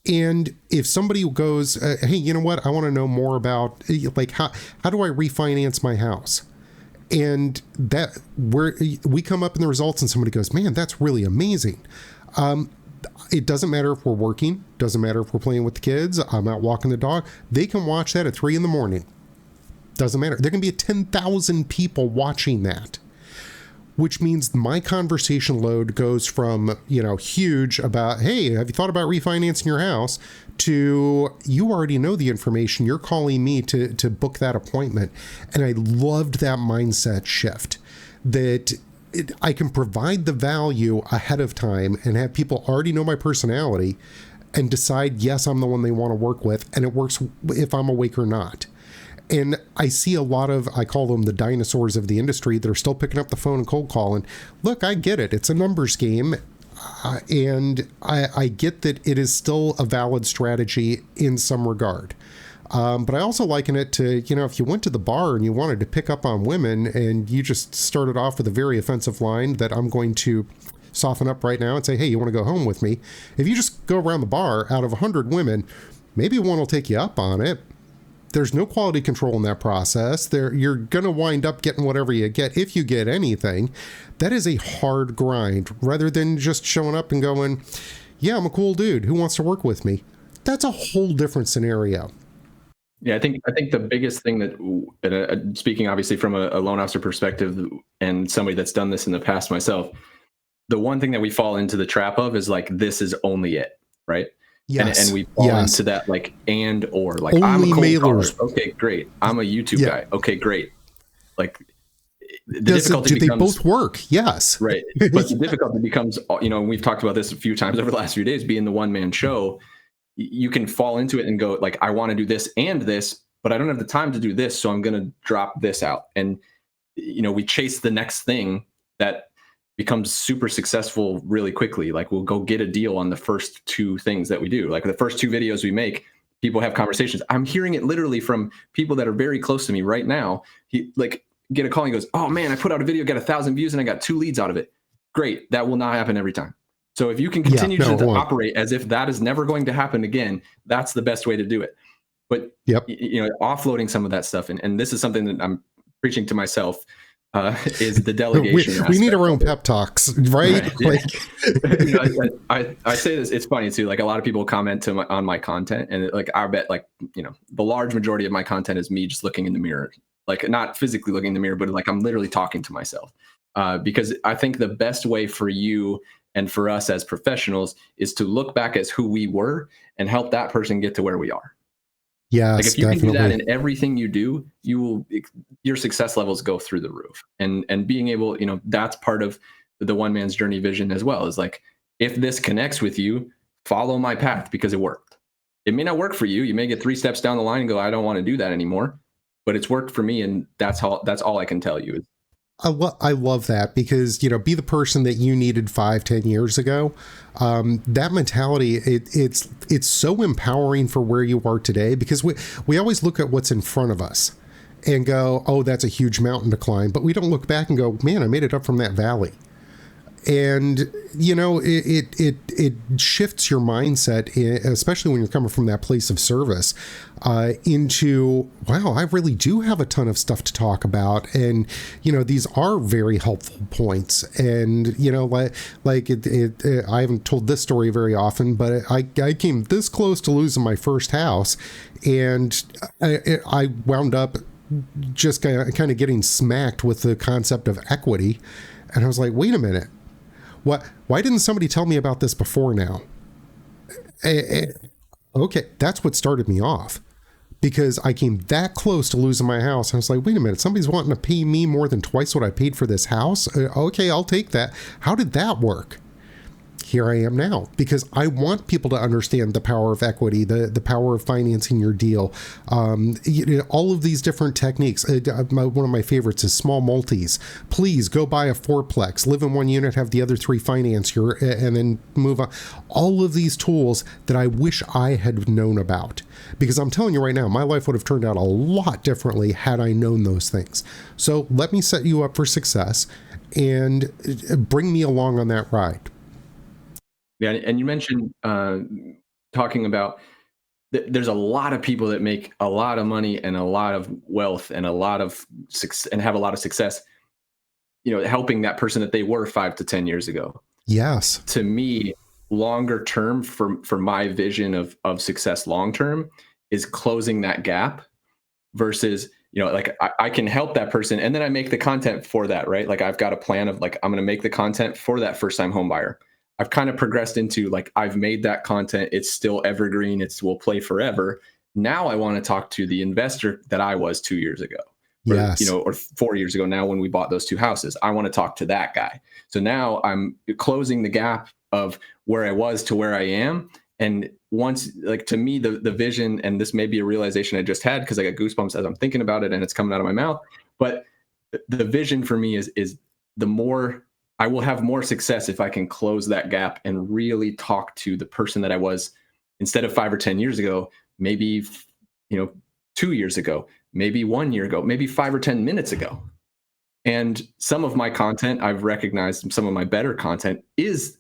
And if somebody goes, hey, you know what? I want to know more about like how do I refinance my house? And that where we come up in the results and somebody goes, man, that's really amazing. It doesn't matter if we're working, doesn't matter if we're playing with the kids, I'm out walking the dog. They can watch that at 3 a.m. Doesn't matter. There can be 10,000 people watching that, which means my conversation load goes from, huge about, hey, have you thought about refinancing your house, to you already know the information. You're calling me to book that appointment. And I loved that mindset shift that I can provide the value ahead of time and have people already know my personality and decide, yes, I'm the one they want to work with. And it works if I'm awake or not. And I see a lot of, I call them the dinosaurs of the industry that are still picking up the phone and cold calling. Look, I get it. It's a numbers game. And I get that it is still a valid strategy in some regard. But I also liken it to, if you went to the bar and you wanted to pick up on women and you just started off with a very offensive line that I'm going to soften up right now and say, hey, you want to go home with me? If you just go around the bar out of 100 women, maybe one will take you up on it. There's no quality control in that process. You're going to wind up getting whatever you get, if you get anything. That is a hard grind, rather than just showing up and going, yeah, I'm a cool dude. Who wants to work with me? That's a whole different scenario. Yeah, I think the biggest thing that, speaking obviously from a loan officer perspective and somebody that's done this in the past myself, the one thing that we fall into the trap of is like, this is only it, right? Yes. And we fall into that like, and, or like, only I'm a cold mailers. caller. Okay, great. I'm a YouTube guy. Okay, great. Like the difficulty do becomes, they both work? Yes. Right. But the difficulty becomes, and we've talked about this a few times over the last few days, being the one-man show, you can fall into it and go like, I want to do this and this, but I don't have the time to do this. So I'm going to drop this out. And, we chase the next thing that becomes super successful really quickly. Like we'll go get a deal on the first 2 things that we do. Like the first 2 videos we make, people have conversations. I'm hearing it literally from people that are very close to me right now. He like get a call and he goes, oh man, I put out a video, got 1,000 views and I got 2 leads out of it. Great. That will not happen every time. So if you can continue to operate as if that is never going to happen again, that's the best way to do it. But offloading some of that stuff. And this is something that I'm preaching to myself. Is the delegation. we need our own pep talks, right? I say this, it's funny too. Like a lot of people comment on my content, and like I bet like the large majority of my content is me just looking in the mirror, like not physically looking in the mirror, but like I'm literally talking to myself. Because I think the best way for you and for us as professionals is to look back as who we were and help that person get to where we are. Yeah, like if you can do that in everything you do, your success levels go through the roof. And being able, that's part of the one man's journey vision as well. Is like, if this connects with you, follow my path because it worked. It may not work for you. You may get 3 steps down the line and go, I don't want to do that anymore. But it's worked for me, and that's all I can tell you. I love that because, be the person that you needed 5-10 years ago. That mentality, it's so empowering for where you are today, because we always look at what's in front of us and go, oh, that's a huge mountain to climb. But we don't look back and go, man, I made it up from that valley. And it shifts your mindset, especially when you're coming from that place of service, into, wow, I really do have a ton of stuff to talk about. And these are very helpful points. And I haven't told this story very often, but I came this close to losing my first house, and I wound up just kind of getting smacked with the concept of equity. And I was like, wait a minute. Why didn't somebody tell me about this before now? Okay, that's what started me off, because I came that close to losing my house. I was like, wait a minute, somebody's wanting to pay me more than twice what I paid for this house? Okay, I'll take that. How did that work? Here I am now, because I want people to understand the power of equity, the power of financing your deal, all of these different techniques. One of my favorites is small multis. Please go buy a fourplex, live in one unit, have the other three finance your, and then move on. All of these tools that I wish I had known about, because I'm telling you right now, my life would have turned out a lot differently had I known those things. So let me set you up for success and bring me along on that ride. Yeah, and you mentioned talking about there's a lot of people that make a lot of money and a lot of wealth and a lot of and have a lot of success, helping that person that they were 5 to 10 years ago. Yes. To me, longer term, for my vision of success long term, is closing that gap versus, I can help that person and then I make the content for that, right? Like I've got a plan of I'm going to make the content for that first time home buyer. I've kind of progressed into I've made that content. It's still evergreen. Will play forever. Now I want to talk to the investor that I was 2 years ago, or 4 years ago. Now, when we bought those two houses, I want to talk to that guy. So now I'm closing the gap of where I was to where I am. And once, to me, the vision, and this may be a realization I just had because I got goosebumps as I'm thinking about it and it's coming out of my mouth. But the vision for me is the more I will have more success if I can close that gap and really talk to the person that I was instead of 5 or 10 years ago, maybe, 2 years ago, maybe 1 year ago, maybe 5 or 10 minutes ago. And some of my content, I've recognized some of my better content is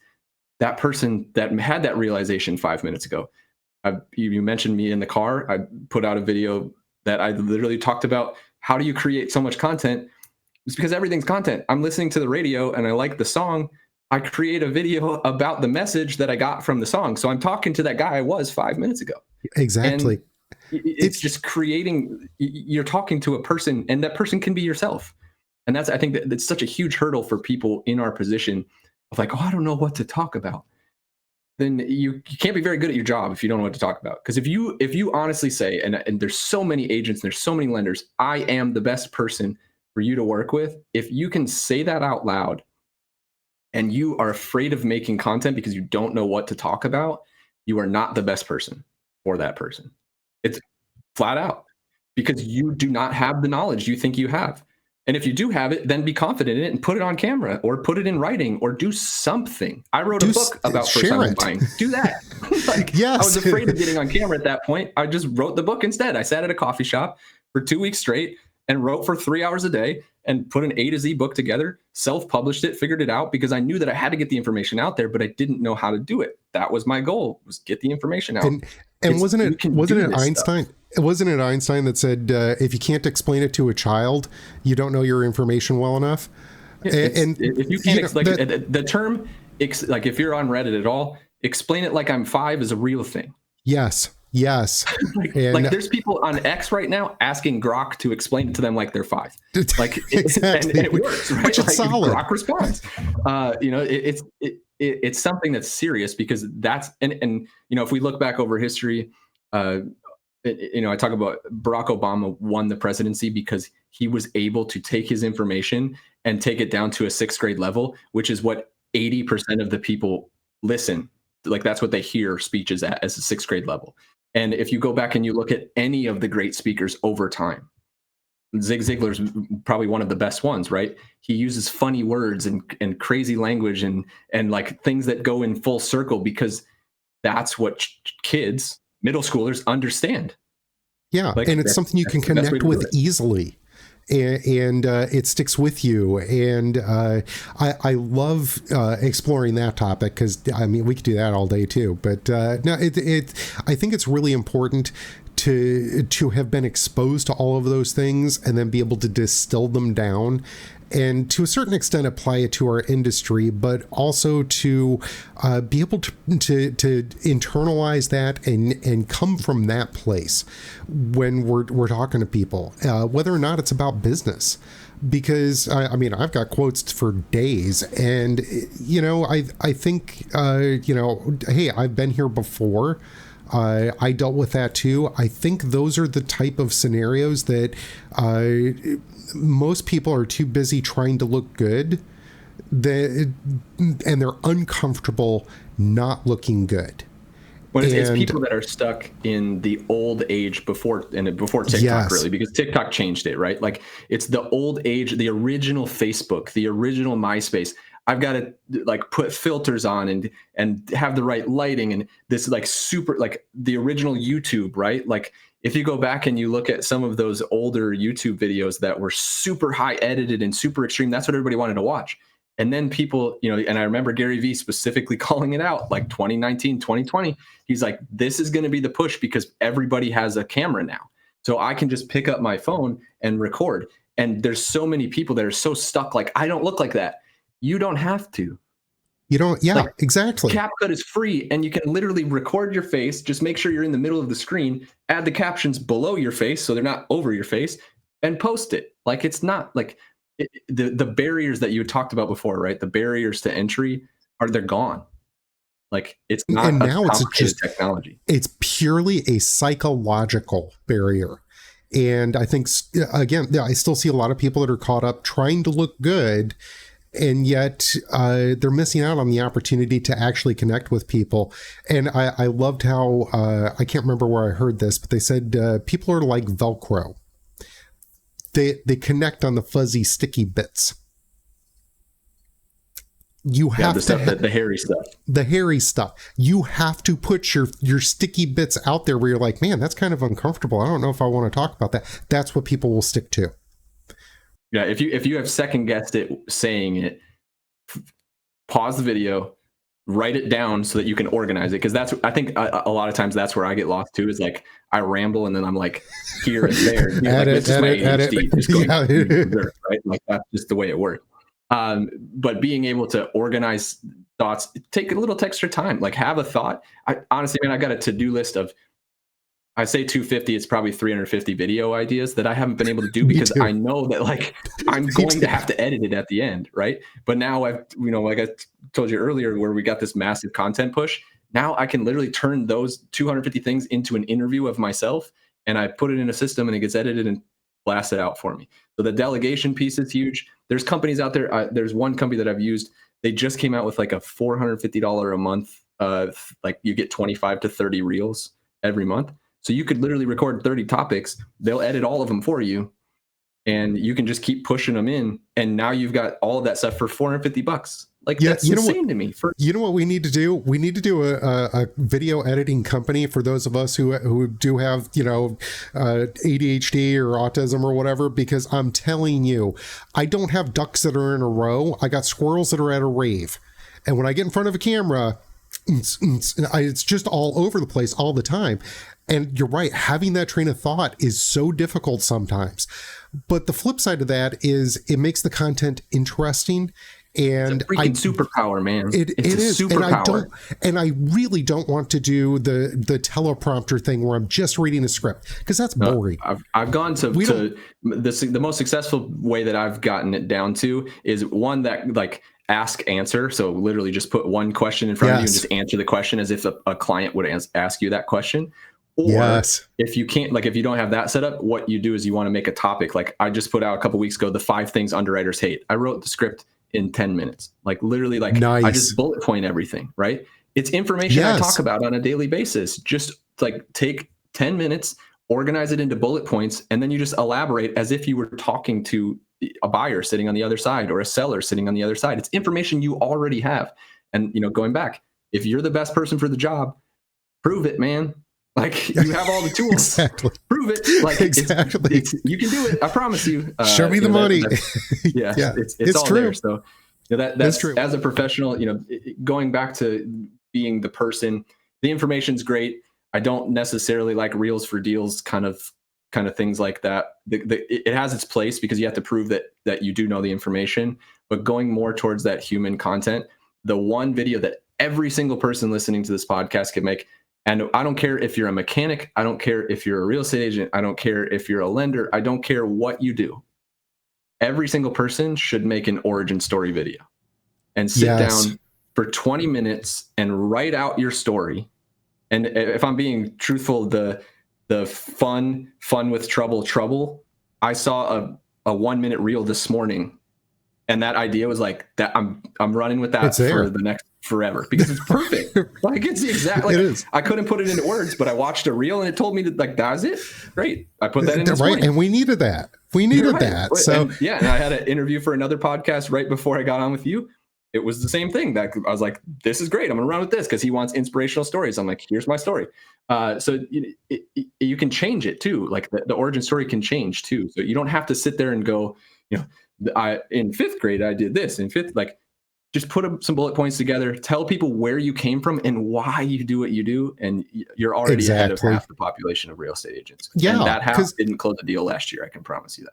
that person that had that realization 5 minutes ago. You mentioned me in the car. I put out a video that I literally talked about how do you create so much content. It's because everything's content. I'm listening to the radio and I like the song. I create a video about the message that I got from the song. So I'm talking to that guy I was 5 minutes ago. Exactly. And it's just creating, you're talking to a person and that person can be yourself. And I think that's such a huge hurdle for people in our position of I don't know what to talk about. Then you can't be very good at your job if you don't know what to talk about. Because if you honestly say, and there's so many agents, and there's so many lenders, I am the best person for you to work with. If you can say that out loud and you are afraid of making content because you don't know what to talk about, you are not the best person for that person. It's flat out because you do not have the knowledge you think you have. And if you do have it, then be confident in it and put it on camera or put it in writing or do something. I wrote a book about first-time home buying. Do that. Yes. I was afraid of getting on camera at that point. I just wrote the book instead. I sat at a coffee shop for 2 weeks straight and wrote for 3 hours a day and put an A to Z book together, self-published it, figured it out because I knew that I had to get the information out there, but I didn't know how to do it. That was my goal, was get the information out. And wasn't it Einstein? Wasn't it Einstein that said, if you can't explain it to a child, you don't know your information well enough? And if you can't, the term, if you're on Reddit at all, explain it like I'm 5 is a real thing. Yes. There's people on X right now asking Grok to explain it to them like they're 5. Exactly. And it works, right? Which is solid. Grok responds. It's something that's serious because that's and if we look back over history, I talk about Barack Obama won the presidency because he was able to take his information and take it down to a 6th grade level, which is what 80% of the people listen. That's what they hear speeches at, as a 6th grade level. And if you go back and you look at any of the great speakers over time, Zig Ziglar's probably one of the best ones, right? He uses funny words and crazy language and things that go in full circle because that's what kids, middle schoolers understand. Yeah, and it's something you can connect with easily. and it sticks with you. And I love exploring that topic, because I mean, we could do that all day too. But no, I think it's really important to have been exposed to all of those things and then be able to distill them down and to a certain extent apply it to our industry, but also to be able to internalize that and come from that place when we're talking to people, whether or not it's about business. Because I mean, I've got quotes for days, and you know, I think you know, hey, I've been here before. I dealt with that too. I think those are the type of scenarios that most people are too busy trying to look good, and they're uncomfortable not looking good. Well, it's people that are stuck in the old age before TikTok, yes. Really, because TikTok changed it, right? Like, it's the old age, the original Facebook, the original MySpace. I've got to like put filters on and have the right lighting, and this like super, like the original YouTube, right? Like, if you go back and you look at some of those older YouTube videos that were super high edited and super extreme, that's what everybody wanted to watch. And then people, you know, and I remember Gary Vee specifically calling it out, like 2019, 2020. He's like, this is going to be the push because everybody has a camera now. So I can just pick up my phone and record. And there's so many people that are so stuck, like, I don't look like that. You don't have to. You don't, yeah, like, exactly. CapCut is free, and you can literally record your face. Just make sure you're in the middle of the screen, add the captions below your face so they're not over your face, and post it. Like, it's not like the barriers that you talked about before, right? The barriers to entry they're gone. Like, it's not, and now it's just technology. It's purely a psychological barrier. And I think, again, I still see a lot of people that are caught up trying to look good, and yet they're missing out on the opportunity to actually connect with people. And I loved how, I can't remember where I heard this, but they said people are like Velcro. They connect on the fuzzy, sticky bits. You have the stuff, the hairy stuff. The hairy stuff. You have to put your sticky bits out there where you're like, man, that's kind of uncomfortable. I don't know if I want to talk about that. That's what people will stick to. Yeah, if you have second guessed it saying it, pause the video, write it down so that you can organize it. Because I think a lot of times that's where I get lost too, is like I ramble and then I'm like here and there. You know, edit. Just going, yeah. Right? Like, that's just the way it works. But being able to organize thoughts, take a little extra time. Like, have a thought. Honestly, man, I got a to-do list of, I say 250, it's probably 350 video ideas that I haven't been able to do because I know that, like, I'm going to have to edit it at the end, right? But now I've, you know, like I told you earlier, where we got this massive content push, now I can literally turn those 250 things into an interview of myself, and I put it in a system and it gets edited and blasted out for me. So the delegation piece is huge. There's companies out there. There's one company that I've used. They just came out with like a $450 a month. Like, you get 25 to 30 reels every month. So you could literally record 30 topics. They'll edit all of them for you, and you can just keep pushing them in. And now you've got all of that stuff for $450. Like, yeah, that's insane to me. You know what we need to do? We need to do a video editing company for those of us who do have, you know, ADHD or autism or whatever, because I'm telling you, I don't have ducks that are in a row. I got squirrels that are at a rave. And when I get in front of a camera, it's just all over the place all the time. And you're right, having that train of thought is so difficult sometimes. But the flip side of that is it makes the content interesting. And it's a freaking superpower, man. It is a superpower. And I really don't want to do the teleprompter thing where I'm just reading a script, because that's boring. I've gone to the most successful way that I've gotten it down to is one that, like, ask answer. So literally just put one question in front of you and just answer the question as if a client would ask you that question. Or if you can't, like, if you don't have that set up, what you do is you want to make a topic. Like, I just put out a couple weeks ago, the 5 things underwriters hate. I wrote the script in 10 minutes, like, literally, like, nice. I just bullet point everything, right? It's information I talk about on a daily basis. Just like take 10 minutes, organize it into bullet points, and then you just elaborate as if you were talking to a buyer sitting on the other side or a seller sitting on the other side. It's information you already have. And, you know, going back, if you're the best person for the job, prove it, man. Like, you have all the tools. Exactly. Prove it. Like, exactly. You can do it. I promise you. Show me the money. Yeah, yeah, it's all true. there. So that's true. As a professional, going back to being the person, the information's great. I don't necessarily like reels for deals kind of things like that. It has its place because you have to prove that you do know the information, but going more towards that human content, the one video that every single person listening to this podcast can make. And I don't care if you're a mechanic, I don't care if you're a real estate agent, I don't care if you're a lender, I don't care what you do. Every single person should make an origin story video and sit down for 20 minutes and write out your story. And if I'm being truthful, the fun with trouble, I saw a 1 minute reel this morning, and that idea was like that. I'm running with that for the next forever because it's perfect. Like, it's the exact, like, it is. I couldn't put it into words, but I watched a reel and it told me that, like, that was it. Great. I put that in this morning. And we needed that. That. So and I had an interview for another podcast right before I got on with you. It was the same thing. That I was like, this is great. I'm going to run with this because he wants inspirational stories. I'm like, here's my story. So you can change it too. Like, the origin story can change too. So you don't have to sit there and go, in fifth grade, I did this. In fifth, like, just put some bullet points together, tell people where you came from and why you do what you do. And you're already ahead of half the population of real estate agents. Yeah. And that half didn't close the deal last year. I can promise you that.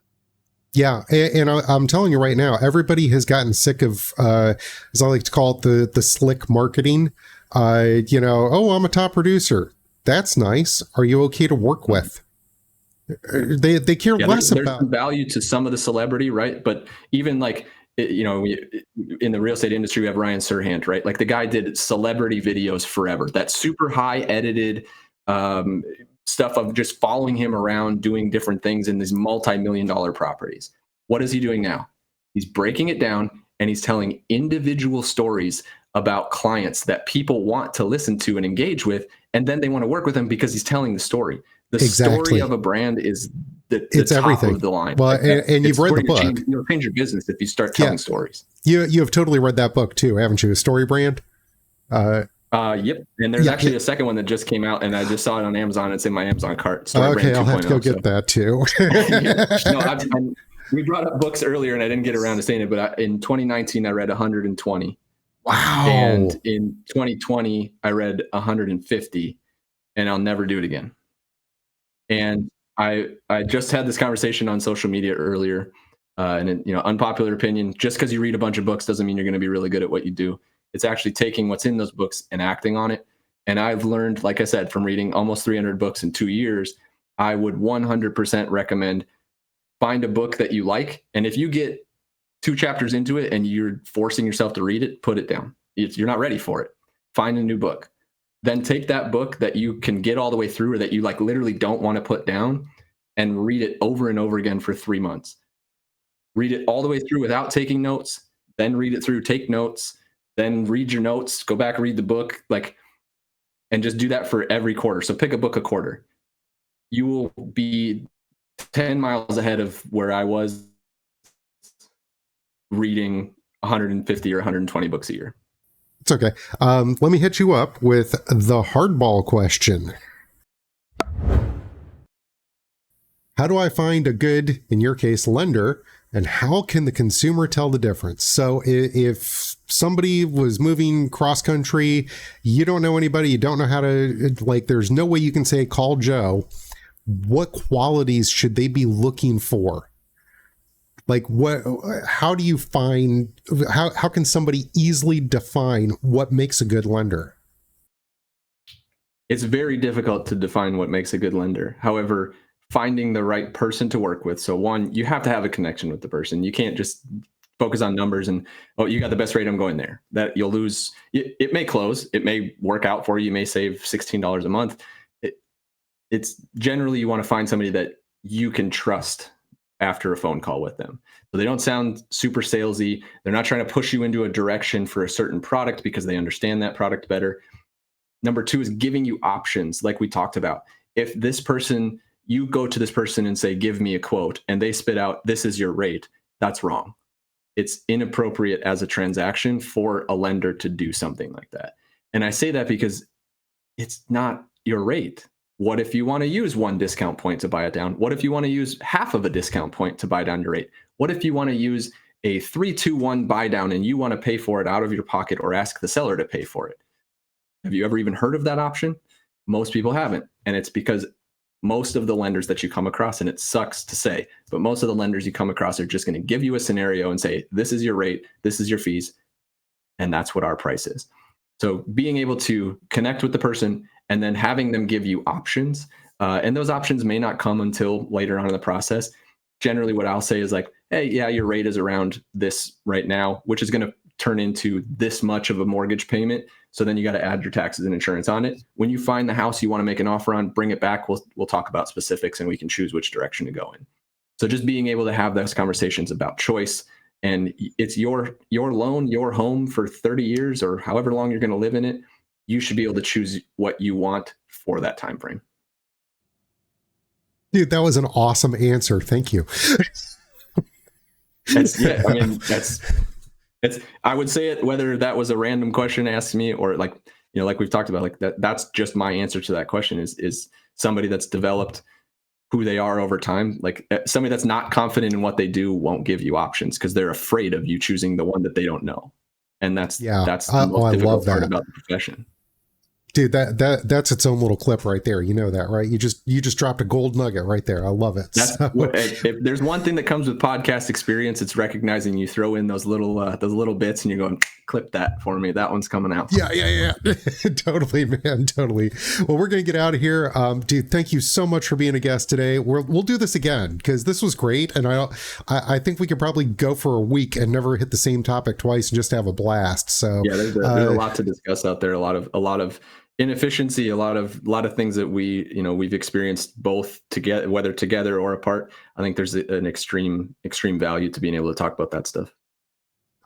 Yeah. And I'm telling you right now, everybody has gotten sick of, as I like to call it, the slick marketing. Oh, I'm a top producer. That's nice. Are you okay to work with? They care less about. There's some value to some of the celebrity, right? But even like, in the real estate industry, we have Ryan Serhant, right? Like, the guy did celebrity videos forever. That super high edited stuff of just following him around doing different things in these multi-million-dollar properties. What is he doing now? He's breaking it down and he's telling individual stories about clients that people want to listen to and engage with, and then they want to work with him because he's telling the story. The story of a brand is it's top everything of the line. Well, and you've read the book. You'll change your business if you start telling stories. You have totally read that book too, haven't you? Story Brand. Yep. And there's actually a second one that just came out, and I just saw it on Amazon. It's in my Amazon cart. Story Brand I'll have to go get that too. We brought up books earlier, and I didn't get around to saying it, but in 2019, I read 120. Wow. And in 2020, I read 150, and I'll never do it again. And I just had this conversation on social media earlier, and unpopular opinion, just because you read a bunch of books doesn't mean you're going to be really good at what you do. It's actually taking what's in those books and acting on it. And I've learned, like I said, from reading almost 300 books in 2 years, I would 100% recommend find a book that you like. And if you get 2 chapters into it and you're forcing yourself to read it, put it down. You're not ready for it. Find a new book. Then take that book that you can get all the way through, or that you like literally don't want to put down, and read it over and over again for 3 months. Read it all the way through without taking notes, then read it through, take notes, then read your notes, go back and read the book, and just do that for every quarter. So pick a book a quarter. You will be 10 miles ahead of where I was reading 150 or 120 books a year. It's okay. Let me hit you up with the hardball question. How do I find a good, in your case, lender, and how can the consumer tell the difference? So if somebody was moving cross country, you don't know anybody, you don't know how to, there's no way you can say, call Joe. What qualities should they be looking for? How do you find, how can somebody easily define what makes a good lender? It's very difficult to define what makes a good lender. However, finding the right person to work with. So one, you have to have a connection with the person. You can't just focus on numbers and, you got the best rate, I'm going there. That you'll lose. It may close. It may work out for you. You may save $16 a month. It's generally, you want to find somebody that you can trust after a phone call with them. So they don't sound super salesy. They're not trying to push you into a direction for a certain product because they understand that product better. Number 2 is giving you options, like we talked about. If this person, you go to this person and say, give me a quote, and they spit out, this is your rate, that's wrong. It's inappropriate as a transaction for a lender to do something like that. And I say that because it's not your rate. What if you want to use 1 discount point to buy it down? What if you want to use half of a discount point to buy down your rate? What if you want to use a 3-2-1 buy down and you want to pay for it out of your pocket or ask the seller to pay for it? Have you ever even heard of that option? Most people haven't. And it's because most of the lenders that you come across, and it sucks to say, but most of the lenders you come across are just going to give you a scenario and say, this is your rate, this is your fees, and that's what our price is. So being able to connect with the person and then having them give you options, and those options may not come until later on in the process. Generally, what I'll say is like, hey, yeah, your rate is around this right now, which is going to turn into this much of a mortgage payment. So then you got to add your taxes and insurance on it. When you find the house you want to make an offer on, bring it back. We'll talk about specifics and we can choose which direction to go in. So just being able to have those conversations about choice, and it's your loan, your home for 30 years or however long you're going to live in it. You should be able to choose what you want for that time frame. Dude, that was an awesome answer. Thank you. Yeah, I mean, it's, I would say it, whether that was a random question asked me or like, you know, like we've talked about, like that's just my answer to that question is somebody that's developed who they are over time. Like somebody that's not confident in what they do won't give you options because they're afraid of you choosing the one that they don't know. And that's the most difficult part about the profession. Dude, that's its own little clip right there. You know that, right? You just dropped a gold nugget right there. I love it. If there's one thing that comes with podcast experience, it's recognizing you throw in those little bits and you're going, clip that for me. That one's coming out. Yeah. Totally, man. Totally. Well, we're going to get out of here. Dude, thank you so much for being a guest today. We'll do this again because this was great. And I think we could probably go for a week and never hit the same topic twice and just have a blast. So yeah, there's a lot to discuss out there. A lot of inefficiency, a lot of things that we've experienced both together, whether together or apart. I think there's an extreme value to being able to talk about that stuff.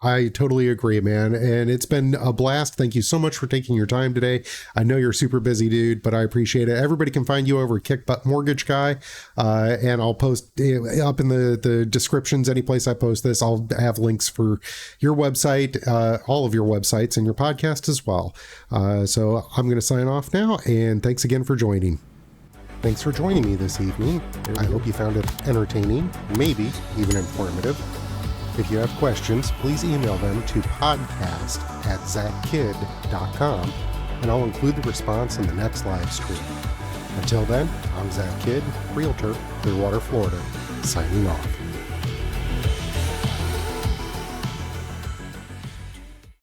I totally agree, man. And it's been a blast. Thank you so much for taking your time today. I know you're a super busy dude, but I appreciate it. Everybody can find you over at Kick Butt Mortgage Guy. And I'll post up in the descriptions, any place I post this, I'll have links for your website, all of your websites and your podcast as well. So I'm going to sign off now. And thanks again for joining. Thanks for joining me this evening. I hope you found it entertaining, maybe even informative. If you have questions, please email them to podcast@zachkidd.com, and I'll include the response in the next live stream. Until then, I'm Zach Kidd, Realtor, Clearwater, Florida, signing off.